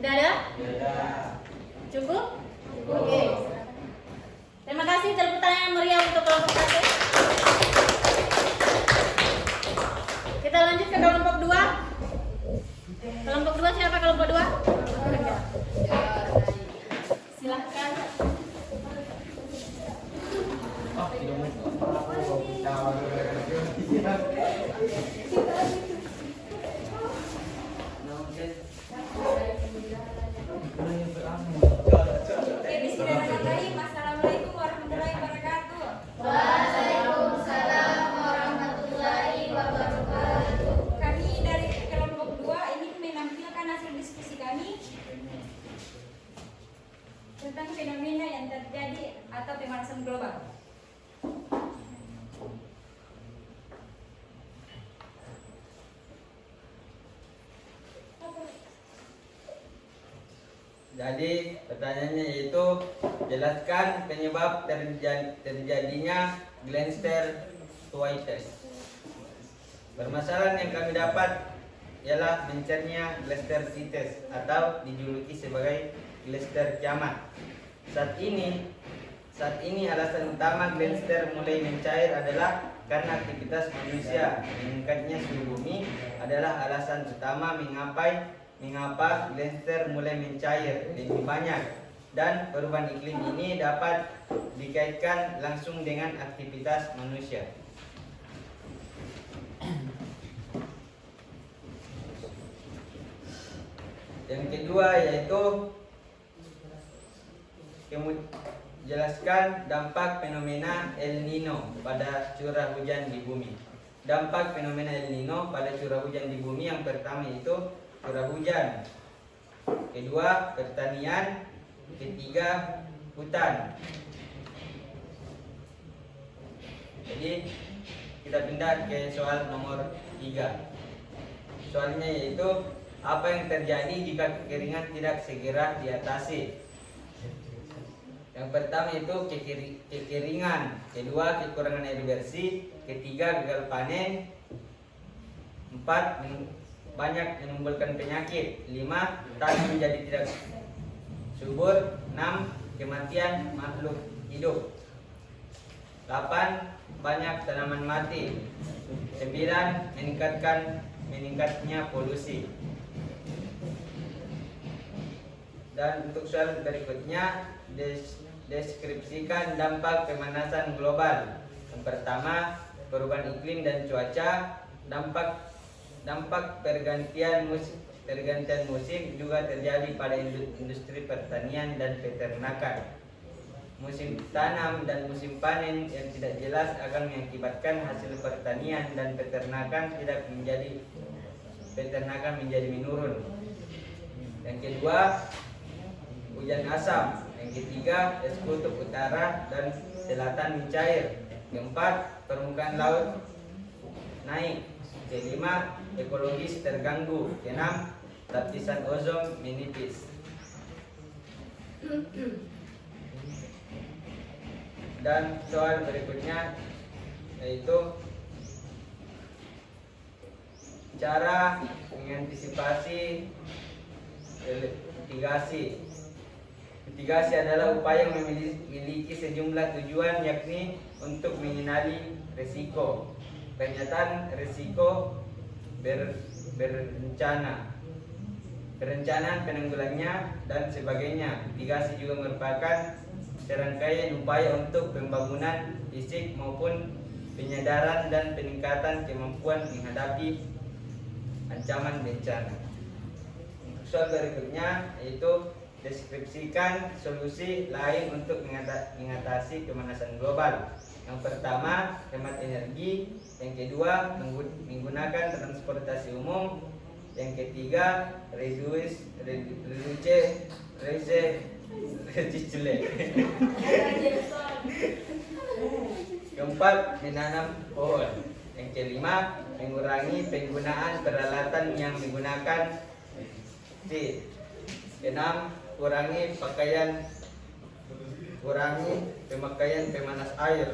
Tidak ada? Cukup? Oke. Terima kasih, tepuk tangan yang meriah untuk kelompok 1. Kita lanjut ke kelompok 2. Oke, bismillahirrahmanirrahim. Assalamualaikum warahmatullahi wabarakatuh. Waalaikumsalam warahmatullahi wabarakatuh. Kami dari kelompok 2 ini menampilkan hasil diskusi kami tentang fenomena yang terjadi atau pemanasan global. Jadi pertanyaannya yaitu jelaskan penyebab terjadinya Glenster Twites. Permasalahan yang kami dapat ialah mencernya Glenster Twites atau dijuluki sebagai Glenster kiamat. Saat ini alasan utama Glenster mulai mencair adalah karena aktivitas manusia. Meningkatnya suhu bumi adalah alasan utama mengapa Glenster mulai mencair lebih banyak, dan perubahan iklim ini dapat dikaitkan langsung dengan aktivitas manusia. Yang kedua yaitu jelaskan dampak fenomena El Nino pada curah hujan di bumi. Dampak fenomena El Nino pada curah hujan di bumi yang pertama itu curah hujan, kedua pertanian, ketiga hutan. Jadi kita pindah ke soal nomor 3. Soalnya yaitu apa yang terjadi jika kekeringan tidak segera diatasi. Yang pertama itu kekeringan, kedua kekurangan air bersih, ketiga gagal panen, 4 banyak menimbulkan penyakit, 5 tanah menjadi tidak subur, 6 kematian makhluk hidup, 8 banyak tanaman mati, 9 meningkatnya polusi. Dan untuk soal berikutnya, deskripsikan dampak pemanasan global. Yang pertama, perubahan iklim dan cuaca. Dampak pergantian musim juga terjadi pada industri pertanian dan peternakan. Musim tanam dan musim panen yang tidak jelas akan mengakibatkan hasil pertanian dan peternakan menjadi menurun. Yang kedua, hujan asam. Yang ketiga, es kutub utara dan selatan mencair. Keempat, permukaan laut naik. Kelima, ekologis terganggu. Keenam, lapisan ozon menipis. Dan soal berikutnya yaitu cara mengantisipasi mitigasi. Mitigasi adalah upaya memiliki sejumlah tujuan, yakni untuk mengenali risiko, pernyataan risiko, perencanaan penanggulangannya, dan sebagainya. Mitigasi juga merupakan serangkaian upaya untuk pembangunan fisik maupun penyadaran dan peningkatan kemampuan menghadapi ancaman bencana. Soal berikutnya yaitu deskripsikan solusi lain untuk mengatasi pemanasan global. Yang pertama, hemat energi. Yang kedua, menggunakan transportasi umum. Yang ketiga, reduce recycle. Keempat, menanam pohon. Yang kelima, mengurangi penggunaan peralatan yang menggunakan C. Keenam, kurangi pemakaian pemanas air.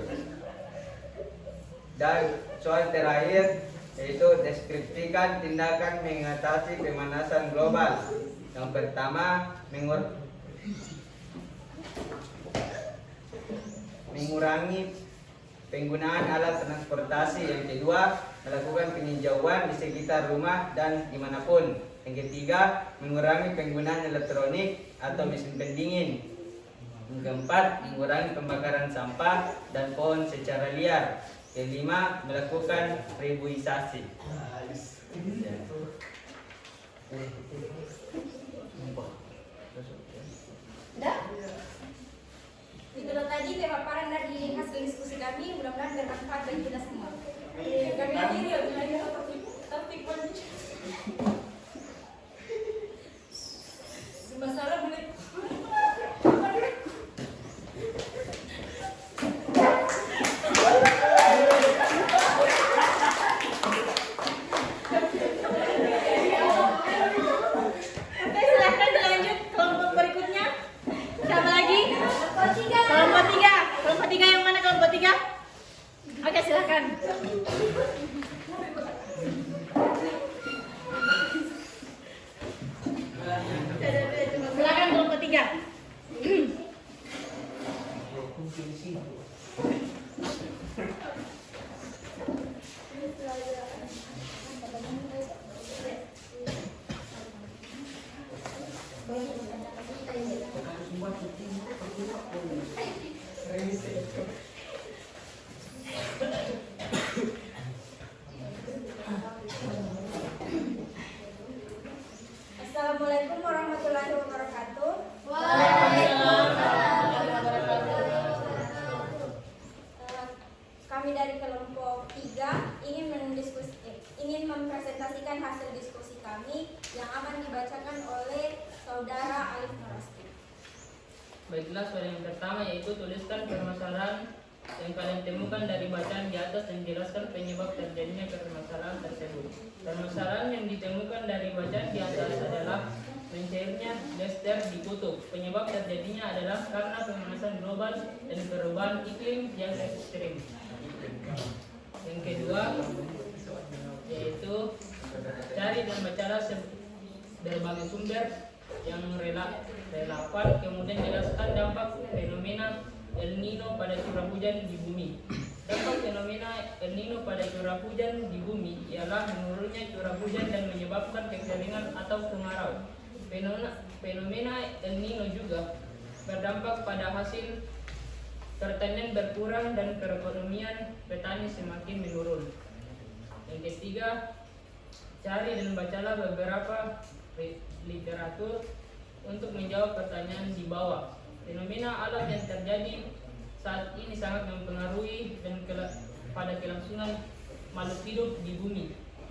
Dan soal terakhir yaitu deskripsikan tindakan mengatasi pemanasan global. Yang pertama, mengurangi penggunaan alat transportasi. Yang kedua, melakukan peninjauan di sekitar rumah dan dimanapun. Yang ketiga, mengurangi penggunaan elektronik atau mesin pendingin. Yang keempat, mengurangi pembakaran sampah dan pohon secara liar. Kelima, melakukan ribuisasi. Udah? Itulah tadi pemaparan dari hasil diskusi kami, mudah-mudahan bermanfaat bagi kita semua. Kami akhiri ya, topik masalah boleh. Oke, silahkan dilanjut kelompok berikutnya. Siapa lagi? Kelompok tiga. Kelompok tiga yang mana kelompok tiga? Oke, silahkan. Silakan kelompok tiga. Assalamualaikum warahmatullahi wabarakatuh. Kami dari kelompok 3 ingin mempresentasikan hasil diskusi kami yang akan dibacakan oleh Saudara Alif Nuraski. Baiklah, soal yang pertama yaitu tuliskan permasalahan yang kalian temukan dari bacaan di atas dan jelaskan penyebab terjadinya permasalahan tersebut. Permasalahan yang ditemukan dari bacaan di atas adalah mencairnya glacier di kutub. Penyebab terjadinya adalah karena pemanasan global dan perubahan iklim yang ekstrim. Yang kedua yaitu cari dan bacalah berbagai sumber yang relevan, kemudian jelaskan dampak fenomena El Nino pada curah hujan di bumi. Dampak fenomena El Nino pada curah hujan di bumi ialah menurunnya curah hujan dan menyebabkan kekeringan atau kemarau. Fenomena El Nino juga berdampak pada hasil pertanian berkurang dan perekonomian petani semakin menurun. Yang ketiga, cari dan bacalah beberapa literatur untuk menjawab pertanyaan di bawah. Fenomena alam yang terjadi saat ini sangat mempengaruhi dan pada kelangsungan makhluk hidup di bumi.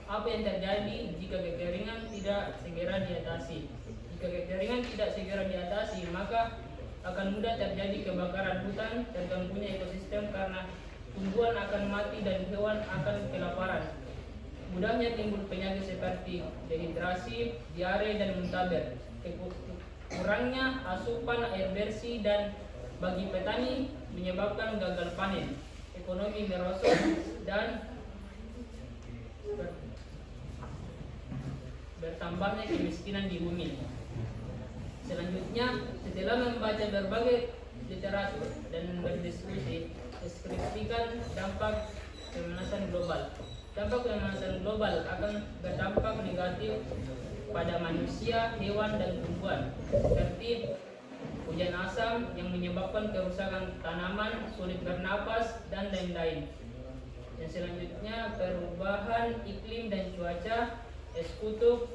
Apa yang terjadi jika kekeringan tidak segera diatasi? Jika kekeringan tidak segera diatasi, maka akan mudah terjadi kebakaran hutan, terganggunya ekosistem karena tumbuhan akan mati dan hewan akan kelaparan. Mudahnya timbul penyakit seperti dehidrasi, diare, dan muntaber. Kurangnya asupan air bersih dan bagi petani menyebabkan gagal panen, ekonomi merosot, dan bertambahnya kemiskinan di bumi. Selanjutnya, setelah membaca berbagai literatur dan berdiskusi, deskripsikan dampak pemanasan global. Dampak pemanasan global akan berdampak negatif pada manusia, hewan, dan tumbuhan, seperti hujan asam yang menyebabkan kerusakan tanaman, sulit bernapas, dan lain-lain. Yang selanjutnya, perubahan iklim dan cuaca, es kutub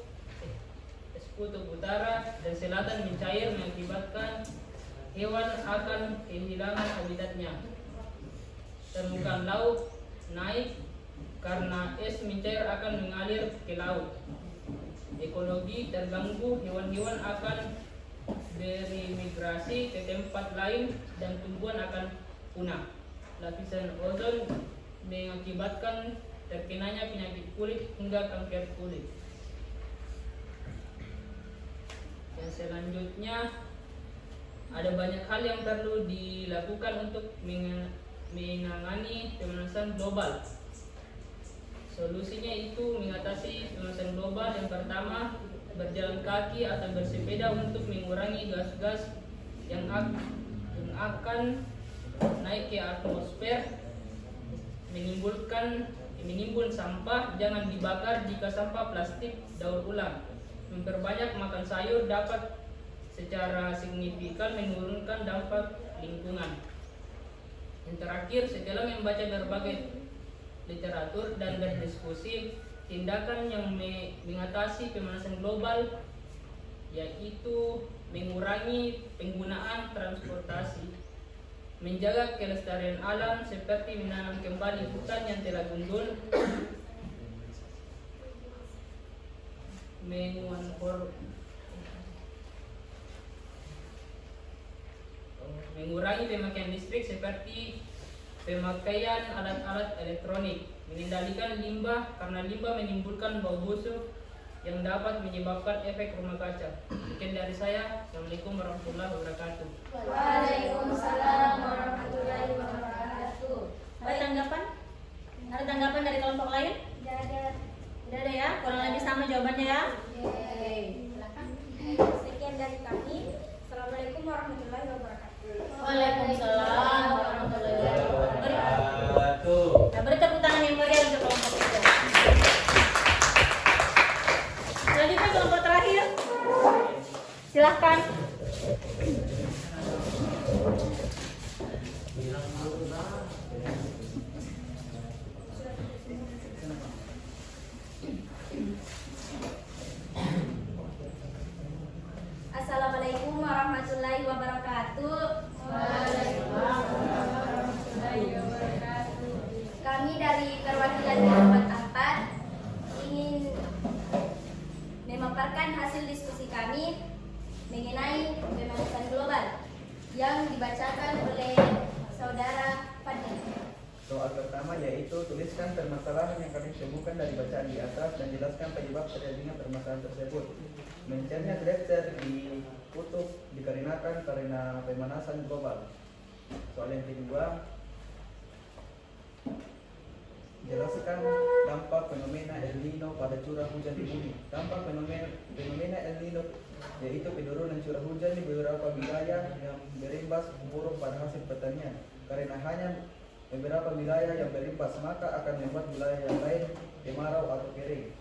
utara dan selatan mencair mengakibatkan hewan akan kehilangan habitatnya. Permukaan laut naik karena es mencair akan mengalir ke laut. Ekologi terganggu, hewan-hewan akan bermigrasi ke tempat lain dan tumbuhan akan punah. Lapisan ozon mengakibatkan terkenanya penyakit kulit hingga kanker kulit. Yang selanjutnya, ada banyak hal yang perlu dilakukan untuk menangani pemanasan global. Solusinya itu mengatasi pemanasan global. Yang pertama, berjalan kaki atau bersepeda untuk mengurangi gas-gas yang akan naik ke atmosfer, menimbun sampah. Jangan dibakar jika sampah plastik daur ulang. Memperbanyak makan sayur dapat secara signifikan menurunkan dampak lingkungan. Yang terakhir, setelah membaca berbagai literatur dan berdiskusi tindakan yang mengatasi pemanasan global, yaitu mengurangi penggunaan transportasi, menjaga kelestarian alam seperti menanam kembali hutan yang telah gundul, mengurangi pemakaian listrik seperti pemakaian alat-alat elektronik, mengendalikan limbah karena limbah menimbulkan bau busuk yang dapat menyebabkan efek rumah kaca. Sekian dari saya. Assalamualaikum warahmatullahi wabarakatuh. Waalaikumsalam warahmatullahi wabarakatuh. Ada tanggapan? Ada tanggapan dari kelompok lain? Tidak ada. Tidak ada ya? Kurang lebih sama jawabannya ya? Silakan. Sekian dari kami. Assalamualaikum warahmatullahi wabarakatuh. Waalaikumsalam warahmatullahi wabarakatuh. Satu. Nah, beri tepuk tangan yang meriah untuk kelompok itu. Selanjutnya kelompok terakhir. Silahkan. Assalamualaikum warahmatullahi wabarakatuh. Kami dari perwakilan Kelompok 4 ingin memaparkan hasil diskusi kami mengenai pemanasan global yang dibacakan oleh saudara Fadli. Soal pertama yaitu tuliskan permasalahan yang kami temukan dari bacaan di atas dan jelaskan penyebab terjadinya permasalahan tersebut. Mencernya glacier di kutub dikarenakan karena pemanasan global. Soal yang kedua, jelaskan dampak fenomena El Nino pada curah hujan di bumi. Dampak fenomena El Nino yaitu penurunan curah hujan di beberapa wilayah yang berimbas buruk pada hasil pertanian. Karena hanya beberapa wilayah yang berimbas, maka akan membuat wilayah yang lain kemarau atau kering.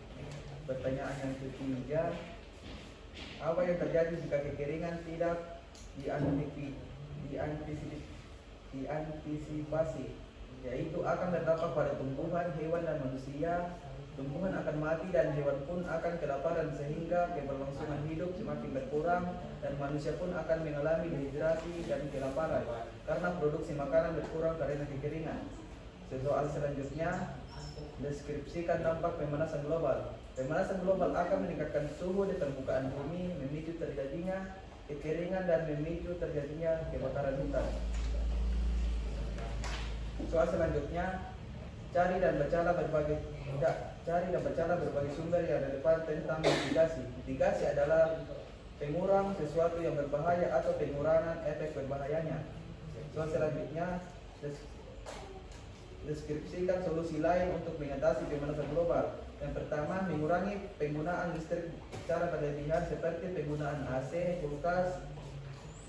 Pertanyaan yang ketiga, apa yang terjadi jika kekeringan tidak diantisipasi, yaitu akan berdampak pada tumbuhan, hewan, dan manusia. Tumbuhan akan mati dan hewan pun akan kelaparan sehingga keberlangsungan hidup semakin berkurang dan manusia pun akan mengalami dehidrasi dan kelaparan karena produksi makanan berkurang karena kekeringan. Soal selanjutnya, deskripsikan dampak pemanasan global. Pemanasan global akan meningkatkan suhu di permukaan bumi, memicu terjadinya kekeringan dan memicu terjadinya kebakaran hutan. Soal selanjutnya, cari dan bacalah berbagai sumber yang relevan tentang mitigasi. Mitigasi adalah pengurang sesuatu yang berbahaya atau pengurangan efek berbahayanya. Soal selanjutnya, deskripsikan solusi lain untuk mengatasi pemanasan global. Yang pertama, mengurangi penggunaan listrik secara berlebihan seperti penggunaan AC, kulkas.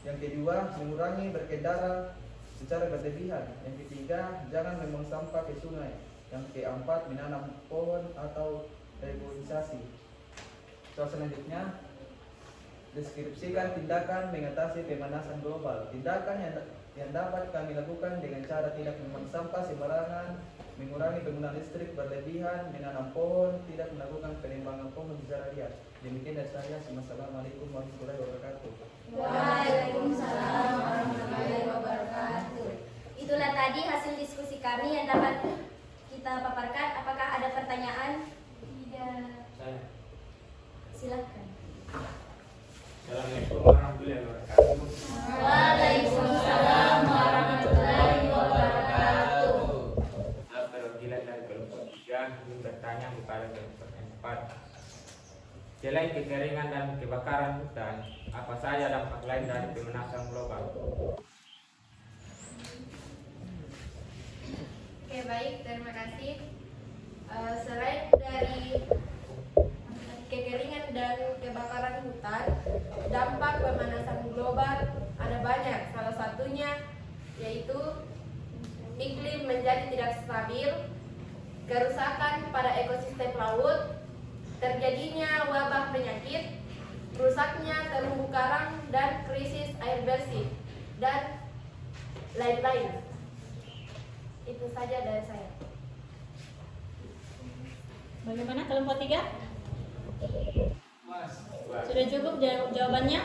Yang kedua, mengurangi berkendara secara berlebihan. Yang ketiga, jangan membuang sampah ke sungai. Yang keempat, menanam pohon atau reboisasi. Soal selanjutnya, deskripsikan tindakan mengatasi pemanasan global. Tindakan yang dapat kami lakukan dengan cara tidak membuang sampah sembarangan, mengurangi penggunaan listrik berlebihan, menanam pohon, tidak melakukan penembangan pohon secara liar. Demikian dari saya. Assalamualaikum warahmatullahi wabarakatuh. Waalaikumsalam warahmatullahi wabarakatuh. Itulah tadi hasil diskusi kami yang dapat kita paparkan. Apakah ada pertanyaan? Tidak. Saya. Silakan. Assalamualaikum warahmatullahi wabarakatuh. Waalaikumsalam warahmatullahi wabarakatuh. Perwakilan dari kelompok 3 ingin bertanya kepada kelompok 4. Selain kekeringan dan kebakaran hutan, apa saja dampak lain dari pemanasan global? Oke, baik, terima kasih. Selain dari kekeringan dan kebakaran hutan, dampak pemanasan global ada banyak. Salah satunya yaitu iklim menjadi tidak stabil, kerusakan pada ekosistem laut, terjadinya wabah penyakit, rusaknya terumbu karang dan krisis air bersih, dan lain-lain. Itu saja dari saya. Bagaimana kelompok 3? Sudah cukup jawabannya?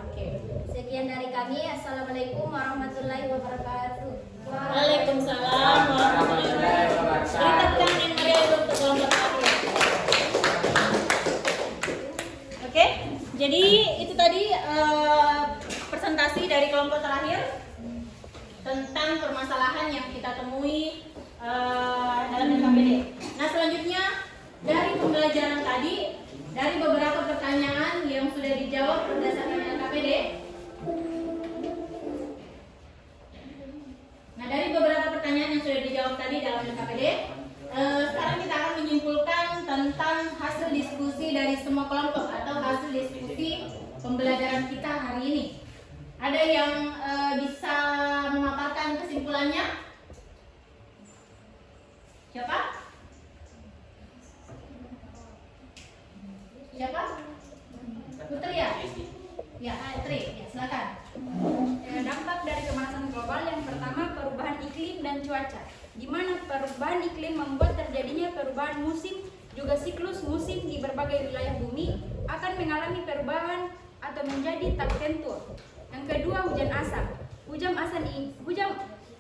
Oke. Sekian dari kami. Assalamualaikum warahmatullahi wabarakatuh. Waalaikumsalam warahmatullahi wabarakatuh. Beri tepuk tangan yang meriah untuk kelompok terakhir. Oke, jadi itu tadi presentasi dari kelompok terakhir tentang permasalahan yang kita temui dalam LKPD. Nah, selanjutnya dari pembelajaran tadi, dari beberapa pertanyaan yang sudah dijawab berdasarkan LKPD. Nah, dari beberapa pertanyaan yang sudah dijawab tadi dalam LKPD, sekarang kita akan menyimpulkan tentang hasil diskusi dari semua kelompok atau hasil diskusi pembelajaran kita hari ini. Ada yang bisa memaparkan kesimpulannya? Siapa? Siapa? Putri ya? Ya, Putri. Ya, silakan. Dampak dari pemanasan global yang pertama perubahan iklim dan cuaca, di mana perubahan iklim membuat terjadinya perubahan musim, juga siklus musim di berbagai wilayah bumi akan mengalami perubahan atau menjadi tak tentu. Yang kedua, hujan asam. Hujan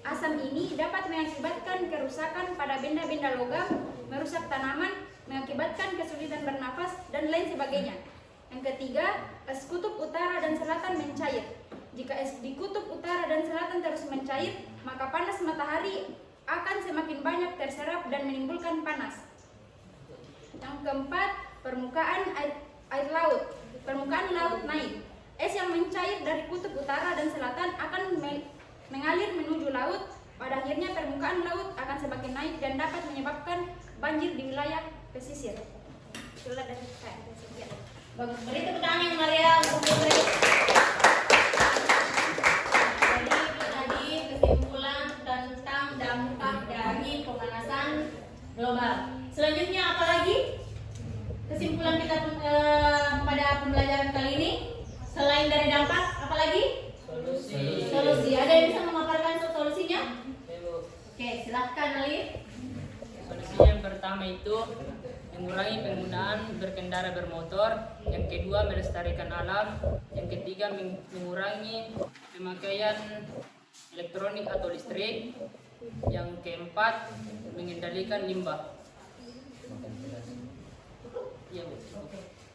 asam ini dapat mengakibatkan kerusakan pada benda-benda logam, merusak tanaman, mengakibatkan kesulitan bernafas, dan lain sebagainya. Yang ketiga, es kutub utara dan selatan mencair. Jika es di kutub utara dan selatan terus mencair, maka panas matahari akan semakin banyak terserap dan menimbulkan panas. Yang keempat, permukaan air laut. Permukaan laut naik. Es yang mencair dari kutub utara dan selatan akan mengalir menuju laut. Pada akhirnya permukaan laut akan semakin naik dan dapat menyebabkan banjir di wilayah pesisir. Itulah dari saya. Bagus, beri tepuk tangan yang meriah untuk Putri. Jadi itu tadi kesimpulan tentang dampak dari pemanasan global. Selanjutnya apa lagi? Kesimpulan kita pada pembelajaran kali ini, selain dari dampak, apa lagi? Solusi. Ada yang bisa memaparkan solusinya? Oke, silahkan Ali. Solusi yang pertama itu mengurangi penggunaan berkendara bermotor, yang kedua melestarikan alam, yang ketiga mengurangi pemakaian elektronik atau listrik, yang keempat mengendalikan limbah. Ya, Bu.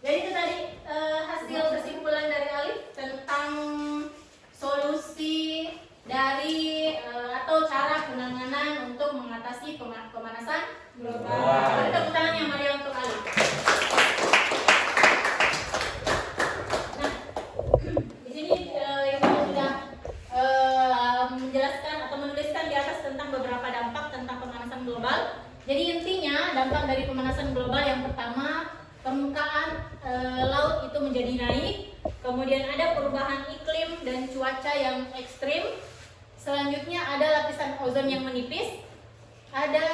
Jadi itu tadi hasil kesimpulan dari Alif tentang solusi dari atau cara penanganan untuk mengatasi pemanasan global. Beri tepuk tangan yang meriah untuk Alif. Nah, di sini Ibu sudah menjelaskan atau menuliskan di atas tentang beberapa dampak tentang pemanasan global. Jadi intinya dampak dari pemanasan global yang pertama, permukaan laut itu menjadi naik, kemudian ada perubahan iklim dan cuaca yang ekstrim. Selanjutnya ada lapisan ozon yang menipis, ada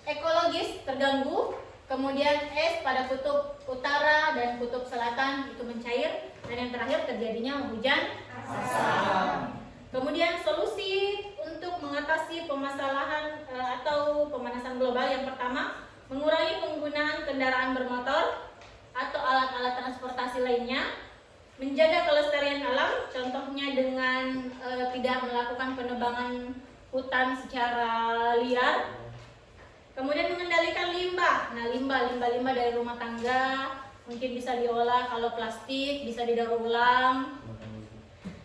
ekologis terganggu, kemudian es pada kutub utara dan kutub selatan itu mencair, dan yang terakhir terjadinya hujan asam. Kemudian solusi untuk mengatasi permasalahan atau pemanasan global yang pertama, mengurangi penggunaan kendaraan bermotor atau alat-alat transportasi lainnya, menjaga kelestarian alam, contohnya dengan tidak melakukan penebangan hutan secara liar. Kemudian mengendalikan limbah. Nah, limbah dari rumah tangga mungkin bisa diolah, kalau plastik bisa didaur ulang.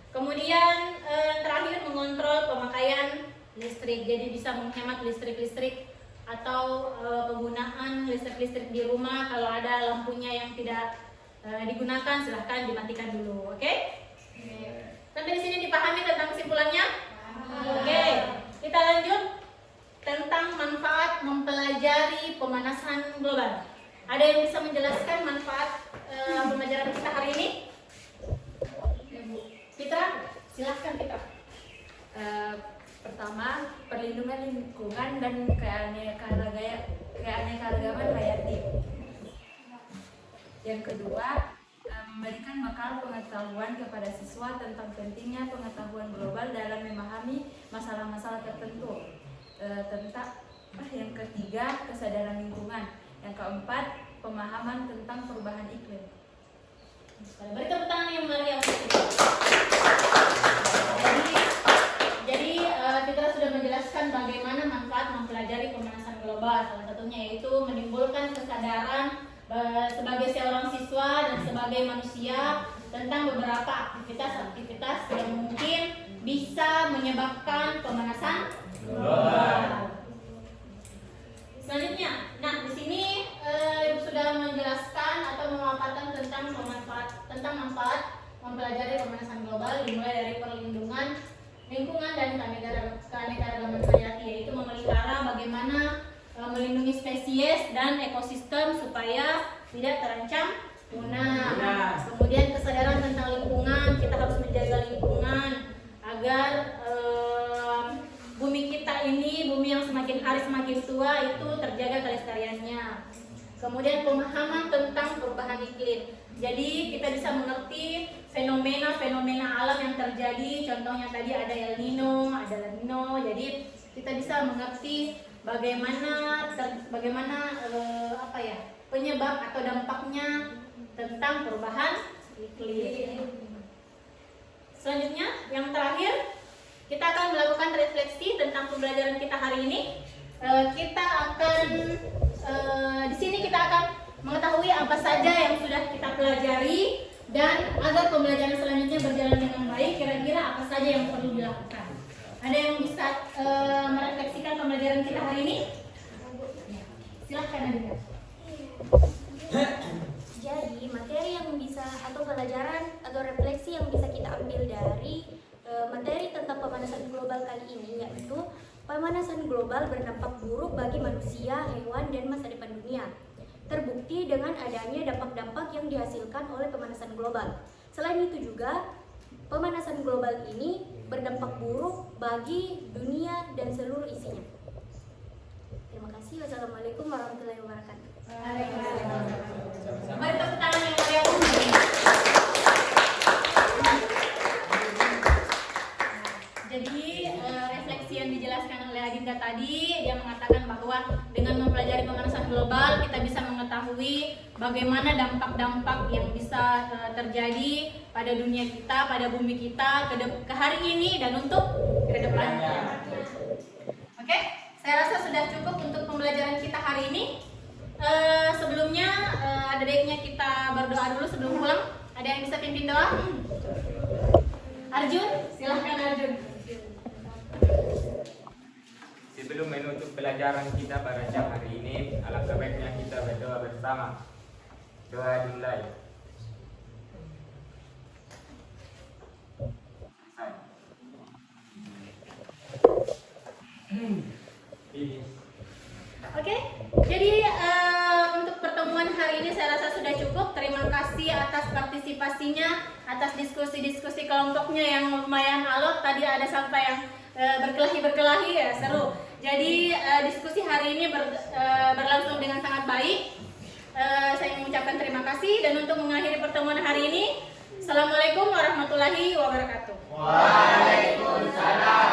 Kemudian terakhir mengontrol pemakaian listrik, jadi bisa menghemat listrik atau penggunaan listrik di rumah. Kalau ada lampunya yang tidak digunakan, silahkan dimatikan dulu. Oke? Sampai di sini dipahami tentang kesimpulannya? Oke, kita lanjut tentang manfaat mempelajari pemanasan global. Ada yang bisa menjelaskan manfaat pembelajaran kita hari ini? Fitra, silahkan Fitra. Pertama, perlindungan lingkungan dan keanekaragaman hayati. Yang kedua, memberikan bekal pengetahuan kepada siswa tentang pentingnya pengetahuan global dalam memahami masalah-masalah tertentu. Yang ketiga, kesadaran lingkungan. Yang keempat, pemahaman tentang perubahan iklim. Beri tepuk tangan yang meriah untuk kita. Jadi kita sudah menjelaskan bagaimana manfaat mempelajari pemanasan global. Salah satunya yaitu menimbulkan kesadaran sebagai seorang siswa dan sebagai manusia tentang beberapa aktivitas-aktivitas yang mungkin bisa menyebabkan pemanasan global. Selanjutnya, nah di sini sudah menjelaskan atau memaparkan tentang manfaat mempelajari pemanasan global, dimulai dari perlindungan lingkungan dan keanekaragaman hayati, yaitu memelihara bagaimana melindungi spesies dan ekosistem supaya tidak terancam punah. Kemudian kesadaran tentang lingkungan, kita harus menjaga lingkungan agar bumi kita ini, bumi yang semakin hari semakin tua itu terjaga kelestariannya. Kemudian pemahaman tentang perubahan iklim. Jadi kita bisa mengerti fenomena-fenomena alam yang terjadi. Contohnya tadi ada El Nino, ada La Nino. Jadi kita bisa mengerti bagaimana penyebab atau dampaknya tentang perubahan iklim. Selanjutnya, yang terakhir, kita akan melakukan refleksi tentang pembelajaran kita hari ini. Di sini kita akan mengetahui apa saja yang sudah kita pelajari, dan agar pembelajaran selanjutnya berjalan dengan baik, kira-kira apa saja yang perlu dilakukan. Ada yang bisa merefleksikan pembelajaran kita hari ini? Silahkan Nadia. Jadi materi yang bisa atau pelajaran atau refleksi yang bisa kita ambil dari materi tentang pemanasan global kali ini, yaitu pemanasan global berdampak buruk bagi manusia, hewan, dan masa depan dunia. Terbukti dengan adanya dampak-dampak yang dihasilkan oleh pemanasan global. Selain itu juga, pemanasan global ini berdampak buruk bagi dunia dan seluruh isinya. Terima kasih. Wassalamualaikum warahmatullahi wabarakatuh. Mari tepuk tangan yang meriah. Jadi refleksi yang dijelaskan oleh Adinda tadi, dia mengatakan bahwa dengan mempelajari pemanasan global kita bisa mengetahui bagaimana dampak-dampak yang bisa terjadi pada dunia kita, pada bumi kita ke hari ini dan untuk ke depannya. Oke, saya rasa sudah cukup untuk pembelajaran kita hari ini. Sebelumnya ada baiknya kita berdoa dulu sebelum pulang. Ada yang bisa pimpin doa? Arjun, silahkan Arjun. Sebelum menutup pelajaran kita pada siang hari ini, alangkah baiknya kita berdoa bersama. Doa dimulai. Oke, jadi untuk pertemuan hari ini saya rasa sudah cukup. Terima kasih atas partisipasinya, atas diskusi-diskusi kelompoknya yang lumayan alot. Tadi ada sampai yang berkelahi ya, seru. Jadi diskusi hari ini berlangsung dengan sangat baik. Saya mengucapkan terima kasih, dan untuk mengakhiri pertemuan hari ini, Assalamualaikum warahmatullahi wabarakatuh. Waalaikumsalam.